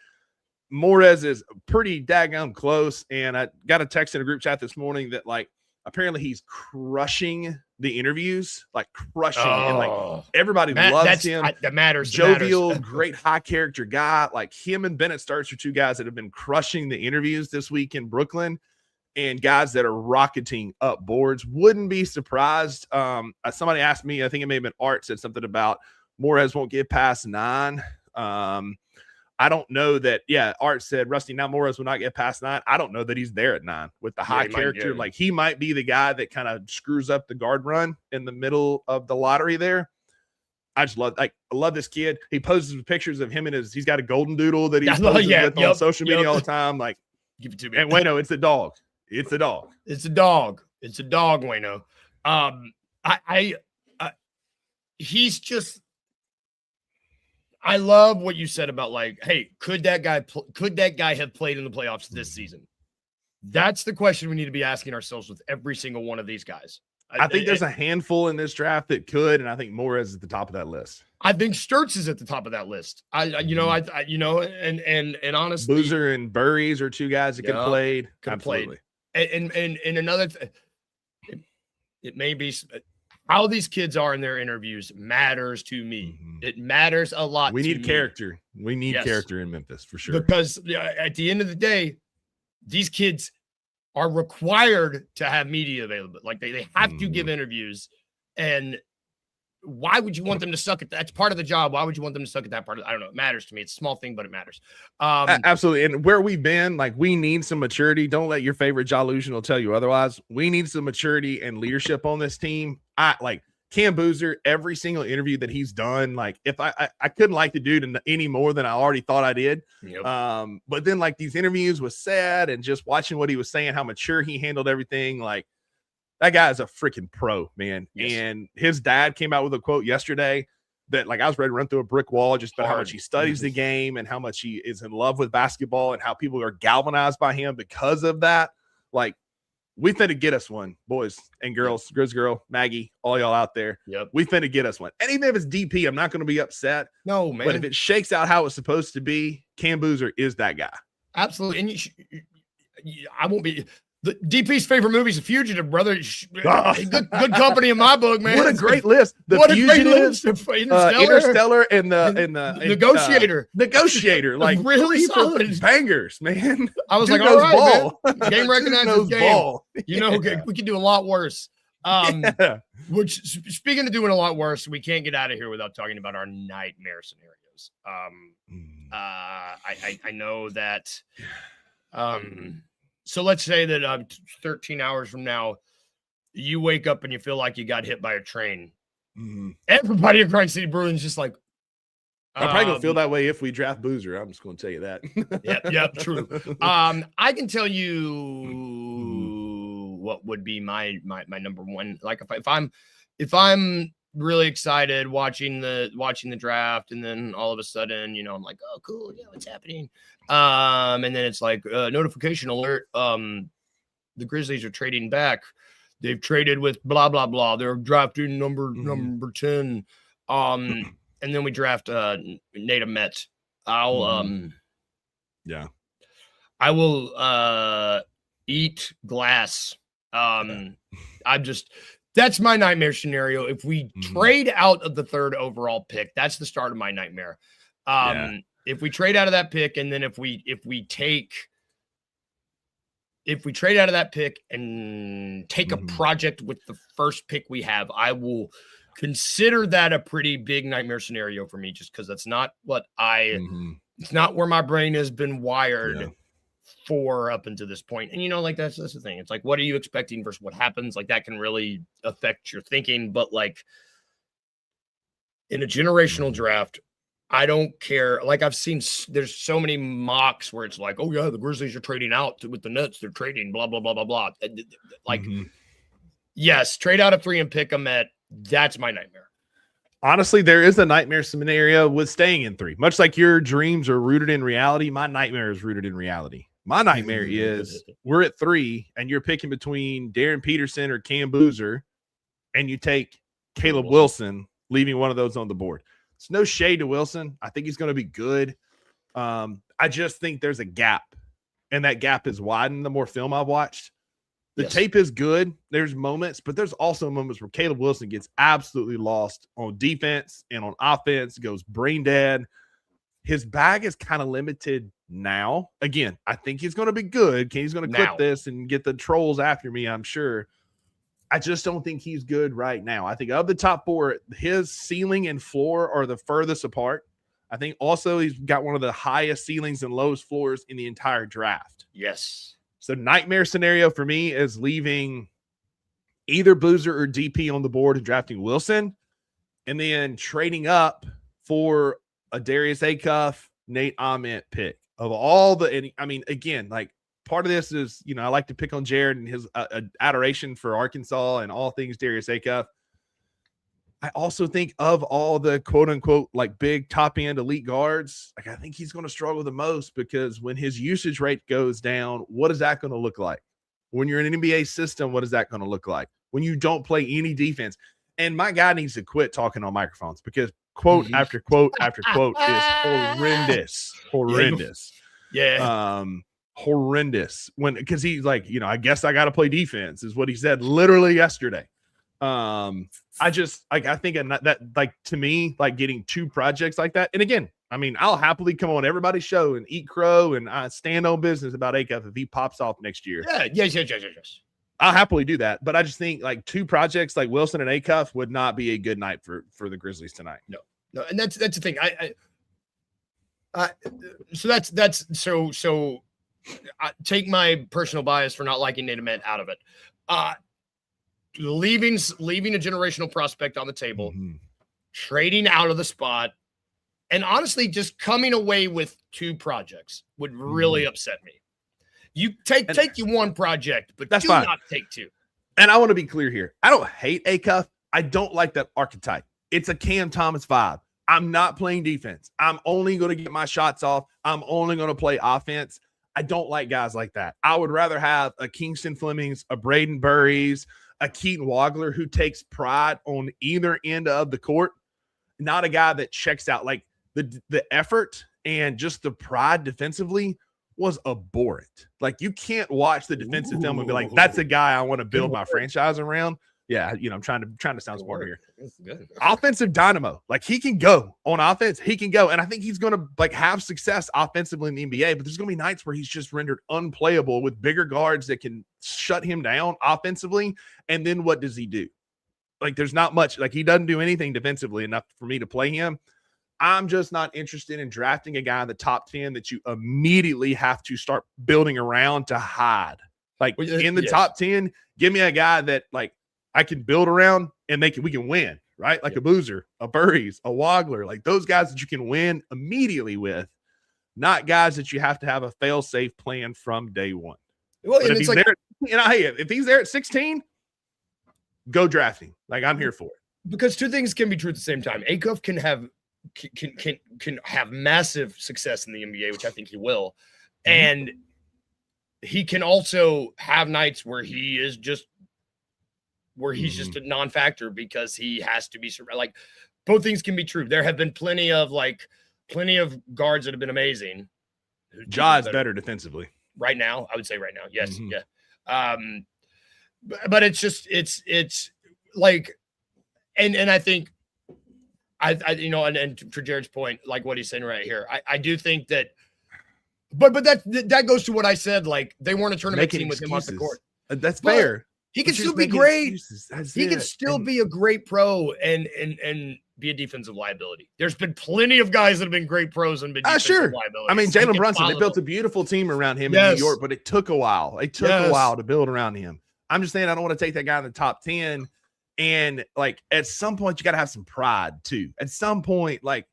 Morez is pretty daggone close. And I got a text in a group chat this morning that like apparently he's crushing the interviews, like crushing it. And like everybody loves him. That matters. Jovial, great high character guy. Like him and Bennett Starks are two guys that have been crushing the interviews this week in Brooklyn, and guys that are rocketing up boards. Wouldn't be surprised. Somebody asked me, I think it may have been Art, said something about Morez won't get past 9. I don't know that. Yeah, Art said Rusty, now Morez will not get past 9. I don't know that he's there at 9 with the high character. Like he might be the guy that kind of screws up the guard run in the middle of the lottery there. I love this kid. He poses with pictures of him and he's got a golden doodle that he's with on social media all the time. Like, give it to me. And Wayno, it's a dog. It's a dog. It's a dog. It's a dog, Wayno. He's just. I love what you said about like, hey, could that guy have played in the playoffs this season? That's the question we need to be asking ourselves with every single one of these guys. I think there's a handful in this draft that could, and I think Morez is at the top of that list. I think Sturts is at the top of that list. And honestly, Boozer and Burries are two guys that could have played. Absolutely. And another, it may be. How these kids are in their interviews matters to me. It matters a lot. We need character. We need character in Memphis for sure. Because at the end of the day, these kids are required to have media available. Like they have to give interviews. And why would you want them to suck at that? That's part of the job. Why would you want them to suck at that part? I don't know. It matters to me. It's a small thing, but it matters. Absolutely. And where we've been, like, we need some maturity. Don't let your favorite Jolution tell you otherwise. We need some maturity and leadership on this team. I like Cam Boozer, every single interview that he's done. Like, if I couldn't like the dude any more than I already thought I did. Yep. But then like these interviews was sad, and just watching what he was saying, how mature he handled everything. Like, that guy is a freaking pro, man. Yes. And his dad came out with a quote yesterday that, like, I was ready to run through a brick wall just about how much he studies the game and how much he is in love with basketball and how people are galvanized by him because of that. Like, We finna get us one, boys and girls, Grizz girl, Maggie, all y'all out there. Yep. We finna get us one. And even if it's DP, I'm not going to be upset. No, man. But if it shakes out how it's supposed to be, Cam Boozer is that guy. Absolutely. And I won't be. The DP's favorite movie is The Fugitive, brother. Good company in my book, man. What a great list. The what Fugitive, a great list. Interstellar, and the Negotiator. Negotiator. Like really solid bangers, man. I was Dude like, all right, ball. man. Game recognizes game. Ball. You know, we can do a lot worse. Which, speaking of doing a lot worse, we can't get out of here without talking about our nightmare scenarios. I know that. So let's say that 13 hours from now, you wake up and you feel like you got hit by a train. Mm-hmm. Everybody at Grind City Brewing is just like, I'm probably gonna feel that way if we draft Boozer. I'm just gonna tell you that. Yep, true. I can tell you what would be my number one. Like if I'm really excited watching the draft, and then all of a sudden, you know, I'm like, oh, cool, yeah, what's happening? And then it's like notification alert. The Grizzlies are trading back. They've traded with blah blah blah. They're drafting number 10. And then we draft Nate Met. I will eat glass. That's my nightmare scenario. If we trade out of the 3rd overall pick, that's the start of my nightmare. If we trade out of that pick, and then if we trade out of that pick and take a project with the first pick we have, I will consider that a pretty big nightmare scenario for me, just because that's not what it's not where my brain has been wired for up until this point. And, you know, like that's the thing. It's like, what are you expecting versus what happens? Like that can really affect your thinking. But like in a generational draft, I don't care. Like I've seen, there's so many mocks where it's like, oh yeah, the Grizzlies are trading out with the Nets. They're trading blah, blah, blah, blah, blah. Like, yes, trade out of 3 and pick them at, that's my nightmare. Honestly, there is a nightmare scenario with staying in 3. Much like your dreams are rooted in reality, my nightmare is rooted in reality. My nightmare is we're at 3 and you're picking between Darren Peterson or Cam Boozer, and you take Caleb Wilson, leaving one of those on the board. It's no shade to Wilson. I think he's going to be good. I just think there's a gap, and that gap is widened the more film I've watched. The tape is good. There's moments, but there's also moments where Caleb Wilson gets absolutely lost on defense and on offense, goes brain dead. His bag is kind of limited now. Again, I think he's going to be good. He's going to clip this and get the trolls after me, I'm sure. I just don't think he's good right now. I think of the top 4, his ceiling and floor are the furthest apart. I think also he's got one of the highest ceilings and lowest floors in the entire draft. Yes. So nightmare scenario for me is leaving either Boozer or DP on the board and drafting Wilson, and then trading up for a Darius Acuff, Nate Ahmet pick. Of all the, and I mean, again, like part of this is, you know, I like to pick on Jared and his adoration for Arkansas and all things Darius Acuff. I also think of all the quote unquote like big top end elite guards, like I think he's going to struggle the most, because when his usage rate goes down, what is that going to look like? When you're in an NBA system, what is that going to look like? When you don't play any defense? And my guy needs to quit talking on microphones, because quote after quote after quote is horrendous. Horrendous. Because he's like, you know, I guess I got to play defense is what he said literally yesterday. I just like, I think that like, to me, like getting 2 projects like that. And again, I mean, I'll happily come on everybody's show and eat crow and I stand on business about Acuff if he pops off next year. Yeah. Yes. I'll happily do that. But I just think like 2 projects like Wilson and Acuff would not be a good night for the Grizzlies tonight. No. And that's the thing. So I take my personal bias for not liking Nate Ahmet out of it. Leaving a generational prospect on the table, trading out of the spot, and honestly, just coming away with 2 projects would really upset me. You take you 1 project, but that's do fine. Not take 2. And I want to be clear here. I don't hate Acuff. I don't like that archetype. It's a Cam Thomas vibe. I'm not playing defense. I'm only going to get my shots off. I'm only going to play offense. I don't like guys like that. I would rather have a Kingston Flemings, a Braden Burries, a Keaton Wagler who takes pride on either end of the court, not a guy that checks out. Like the effort and just the pride defensively was abhorrent. Like you can't watch the defensive film and be like, that's a guy I want to build my franchise around. Yeah, I'm trying to sound smarter here. Good. Offensive dynamo. Like he can go on offense. He can go. And I think he's going to like have success offensively in the NBA, but there's going to be nights where he's just rendered unplayable with bigger guards that can shut him down offensively. And then what does he do? Like there's not much. Like he doesn't do anything defensively enough for me to play him. I'm just not interested in drafting a guy in the top 10 that you immediately have to start building around to hide. Like in the top 10, give me a guy that like I can build around and we can win, right? Like a Boozer, a Burries, a Wagler, like those guys that you can win immediately with, not guys that you have to have a fail-safe plan from day one. Well, But and if it's he's like, there, hey, if he's there at 16, go drafting. Like I'm here for it. because two things can be true at the same time. Acuff can have massive success in the NBA, which I think he will. And he can also have nights where he's just a non-factor because he has to be like both things can be true. There have been plenty of guards that have been amazing. Ja's better defensively right now. I would say right now. Yes. Yeah. But it's like, and I think I and for Jared's point, like what he's saying right here, I do think that, but that goes to what I said. Like they weren't a tournament team with him off the court. That's fair. He can But still just be making great. excuses. He can still be a great pro and be a defensive liability. There's been plenty of guys that have been great pros and been defensive liabilities. I mean, Jalen Brunson, they built a beautiful team around him in New York, but it took a while. It took a while to build around him. I'm just saying I don't want to take that guy in the top 10. And like at some point, you got to have some pride too. At some point, like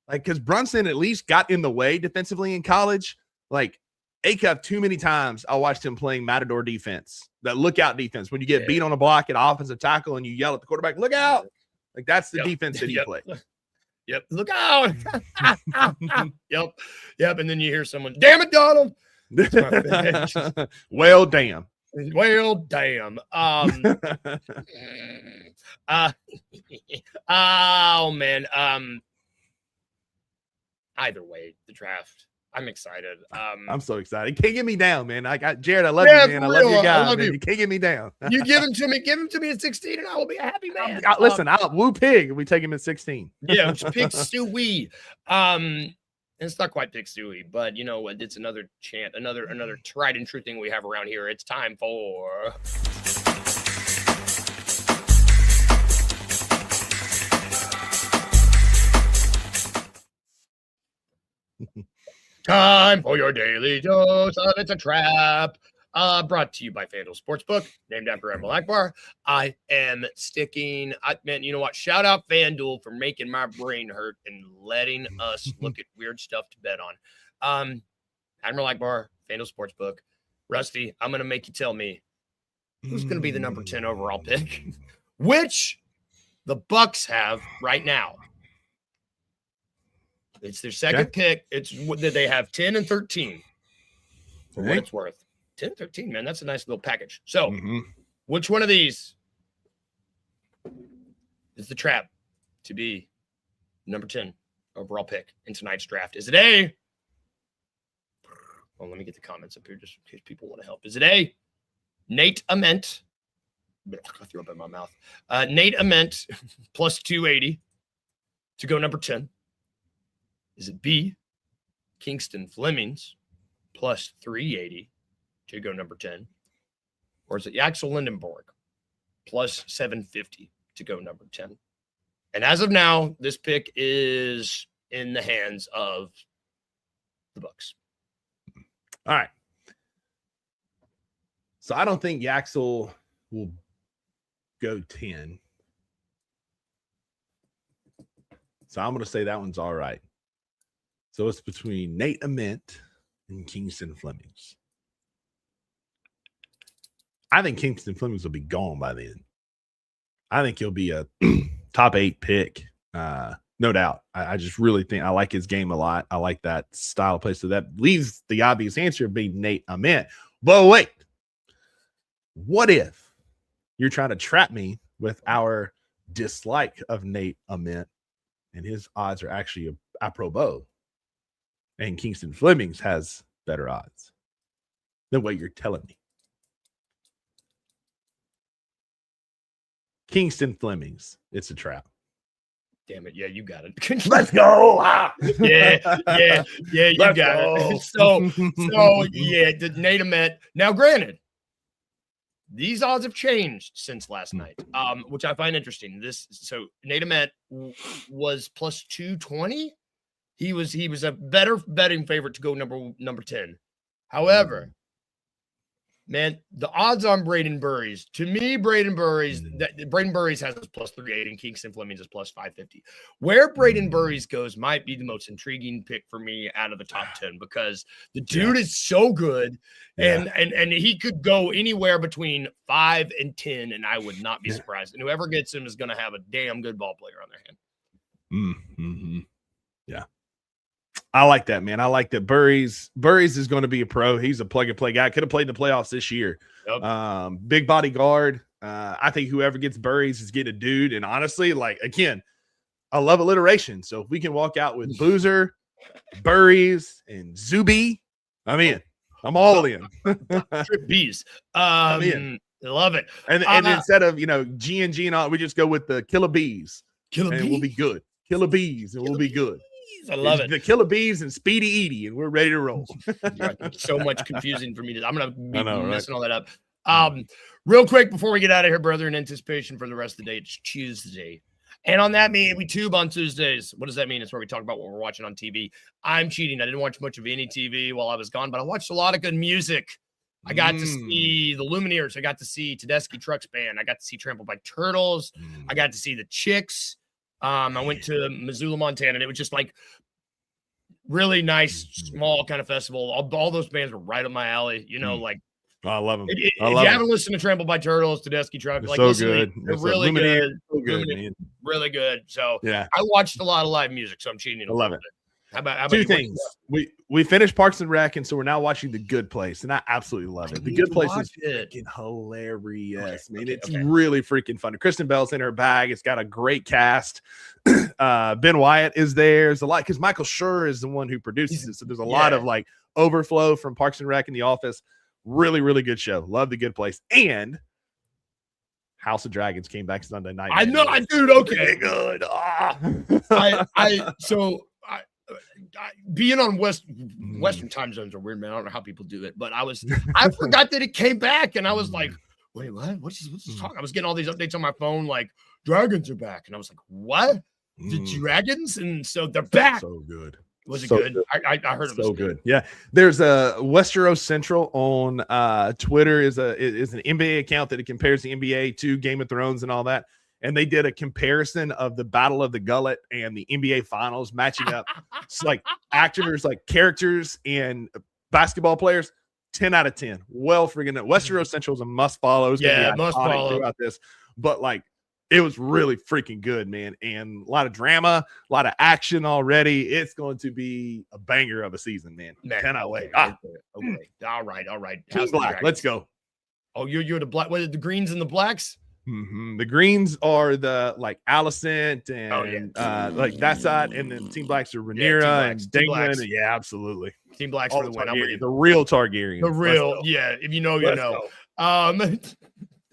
because Brunson at least got in the way defensively in college. Like Acuff, too many times I watched him playing matador defense, that lookout defense. When you get beat on a block at offensive tackle and you yell at the quarterback, look out. Like that's the defense that he played. Yep. Look out. Yep. And then you hear someone, damn it, Donald. Well, damn. Well, damn. Oh man. Either way, the draft. I'm excited. I'm so excited. You can't get me down, man. Jared, I love you, man. I love your guy, man. You can't get me down. You give him to me at 16, and I will be a happy man. Listen, I'll woo pig if we take him at 16. Yeah, it's Pig Stewie. It's not quite Pig Stewie, but you know what? It's another chant, another tried and true thing we have around here. It's time for time for your daily dose of It's a Trap. Brought to you by FanDuel Sportsbook, named after Admiral Akbar. I am sticking. Man, you know what? Shout out FanDuel for making my brain hurt and letting us look at weird stuff to bet on. Admiral Akbar, FanDuel Sportsbook. Rusty, I'm going to make you tell me who's going to be the number 10 overall pick, which the Bucks have right now. It's their second pick. It's that they have 10 and 13 for what it's worth. 10 and 13, man. That's a nice little package. So, which one of these is the trap to be number 10 overall pick in tonight's draft? Is it A? Well, let me get the comments up here just in case people want to help. Is it A? Nate Ament. I threw up in my mouth. Nate Ament plus 280 to go number 10. Is it B, Kingston Flemings plus 380 to go number 10? Or is it Axel Lindenborg plus 750 to go number 10? And as of now, this pick is in the hands of the Bucks. All right. So I don't think Yaxel will go 10. So I'm going to say that one's all right. So it's between Nate Ament and Kingston Flemings. I think Kingston Flemings will be gone by then. I think he'll be a top 8 pick No doubt. I just really think I like his game a lot. I like that style of play. So that leaves the obvious answer of being Nate Ament. But wait, what if you're trying to trap me with our dislike of Nate Ament and his odds are actually apropos and Kingston Flemings has better odds than what you're telling me? Kingston Flemings, it's a trap. Damn it. Yeah, you got it. Let's go. Yeah, you got it. So yeah, the Nate Ament. Now, granted, these odds have changed since last night, which I find interesting. So Nate Ament was plus 220. He was a better betting favorite to go number 10. However, man, the odds on Braden Burries, to me, Braden Burries has us plus 380 and Kingston Flemings is plus 550. Where Braden Burries goes might be the most intriguing pick for me out of the top 10 because the dude is so good and he could go anywhere between 5 and 10, and I would not be surprised. And whoever gets him is going to have a damn good ball player on their hand. Mm-hmm. Yeah. I like that, man. I like that. Burries is going to be a pro. He's a plug-and-play guy. Could have played in the playoffs this year. Yep. Big body guard. I think whoever gets Burries is getting a dude. And honestly, like, again, I love alliteration. So if we can walk out with Boozer, Burries, and Zuby, I'm in. I'm all in. Trip B's. I'm in. I love it. And instead of, G and G and all, we just go with the Killer Bees. And we'll be good. Killer Bees, and we'll be good. I love it. The Killer Bees and Speedy Edie, and we're ready to roll. So much confusing for me. I'm going to be messing all that up. Real quick before we get out of here, brother, in anticipation for the rest of the day, it's Tuesday. And on that mean we tube on Tuesdays. What does that mean? It's where we talk about what we're watching on TV. I'm cheating. I didn't watch much of any TV while I was gone, but I watched a lot of good music. I got to see the Lumineers. I got to see Tedeschi Trucks Band. I got to see Trampled by Turtles. I got to see the Chicks. I went to Missoula, Montana, and it was just like really nice, small kind of festival. All those bands were right up my alley. I love them. If you haven't listened to Trampled by Turtles, Tedeschi Truck, like, so good. They're really good. So good, man. Really good. So yeah, I watched a lot of live music, so I'm cheating. I love it. How about two things? We finished Parks and Rec, and so we're now watching The Good Place, and I absolutely love it. The Good Place is freaking hilarious, man. It's really freaking fun. Kristen Bell's in her bag. It's got a great cast. Ben Wyatt is there. There's a lot because Michael Schur is the one who produces it, so there's a lot of like overflow from Parks and Rec in The Office. Really, really good show. Love The Good Place. And House of Dragons came back Sunday night. I know, dude. Okay, good. Being on Western time zones are weird, man. I don't know how people do it, but I forgot that it came back, and I was like, wait, what? What's this talk? I was getting all these updates on my phone, like dragons are back, and I was like, what? The dragons? And so they're back. So good. Was it good? I heard it was so good. Yeah. There's a Westeros Central on Twitter is an NBA account that it compares the NBA to Game of Thrones and all that. And they did a comparison of the Battle of the Gullet and the NBA Finals matching up. It's like actors, like characters and basketball players. 10 out of 10. Well, freaking Westeros Central is a must follow. Must follow throughout this. But like, it was really freaking good, man. And a lot of drama, a lot of action already. It's going to be a banger of a season, man. Cannot wait. Okay. All right. Team Black. Let's go. Oh, you're the black. What are the greens and the blacks? Mm-hmm. The greens are the like Alicent and like that side, and then Team Blacks are Rhaenyra and Daemon. Yeah, absolutely. Team Blacks for the win. The real Targaryen. The real, if you know, you know.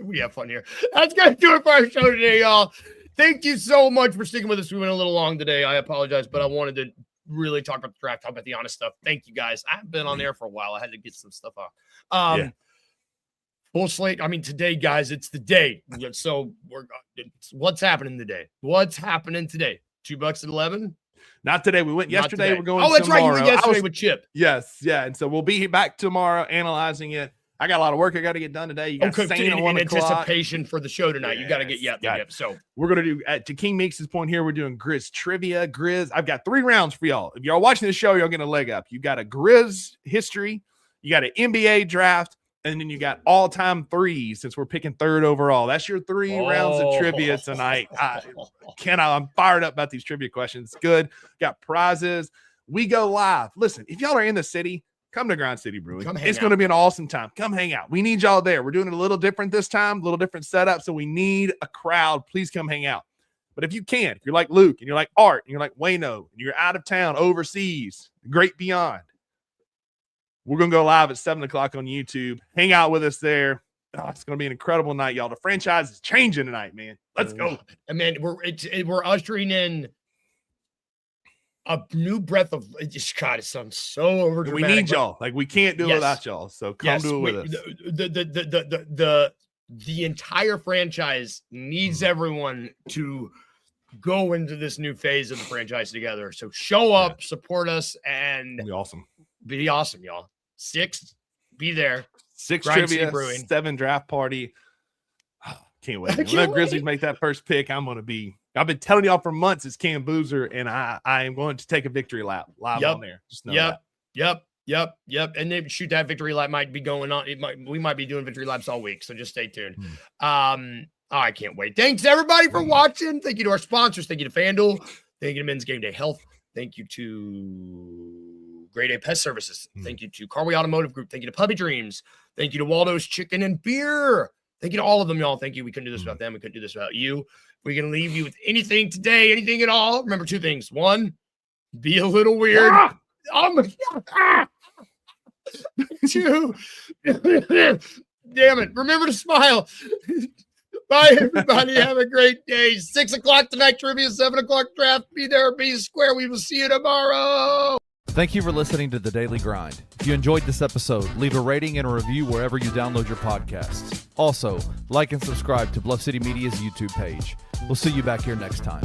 We have fun here. That's gonna do it for our show today, y'all. Thank you so much for sticking with us. We went a little long today. I apologize, but I wanted to really talk about the draft, talk about the honest stuff. Thank you guys. I've been on there for a while. I had to get some stuff off. Full slate. I mean, today, guys, it's the day. So what's happening today? What's happening today? $2 at 11? Not today. We went yesterday. We're going. Oh, that's tomorrow. right. You went yesterday with Chip. Yes, yeah. And so we'll be back tomorrow analyzing it. I got a lot of work I got to get done today. You got in anticipation for the show tonight. You got to get yep. So we're gonna do to King Meeks' point here. We're doing Grizz trivia. Grizz. I've got 3 rounds for y'all. If y'all watching this show, y'all getting a leg up. You got a Grizz history. You got an NBA draft. And then you got all-time threes since we're picking third overall. That's your 3 rounds of trivia tonight. I'm fired up about these trivia questions. Good. Got prizes. We go live. Listen, if y'all are in the city, come to Grind City Brewing. It's going to be an awesome time. Come hang out. We need y'all there. We're doing it a little different this time, a little different setup. So we need a crowd. Please come hang out. But if you can, if you're like Luke and you're like Art and you're like Wayno and you're out of town, overseas, great beyond, we're going to go live at 7 o'clock on YouTube. Hang out with us there. Oh, it's going to be an incredible night, y'all. The franchise is changing tonight, man. Let's go. I mean, we're ushering in a new breath of God. It sounds so overdramatic. We need y'all. Like, we can't do it without y'all. So come do it with us. The entire franchise needs everyone to go into this new phase of the franchise together. So show up, support us, and be awesome. Be awesome, y'all. 6, be there. 6 Grind trivia, Brewing. 7 draft party. Can't wait. When the Grizzlies make that first pick, I'm going to be. I've been telling y'all for months it's Cam Boozer, and I am going to take a victory lap live on there. Just know that. Yep. And then shoot, that victory lap might be going on. We might be doing victory laps all week, so just stay tuned. I can't wait. Thanks everybody for watching. Thank you to our sponsors. Thank you to FanDuel. Thank you to Men's Game Day Health. Thank you to Grade A Pest Services. Thank you to Carway Automotive Group. Thank you to Puppy Dreams. Thank you to Waldo's Chicken and Beer. Thank you to all of them, y'all. Thank you. We couldn't do this without them. We couldn't do this without you. We're going to leave you with anything today, anything at all. Remember 2 things. 1, be a little weird. Oh my God. 2, damn it. Remember to smile. Bye, everybody. Have a great day. 6 o'clock tonight, trivia, 7 o'clock draft. Be there, be square. We will see you tomorrow. Thank you for listening to The Daily Grind. If you enjoyed this episode, leave a rating and a review wherever you download your podcasts. Also, like and subscribe to Bluff City Media's YouTube page. We'll see you back here next time.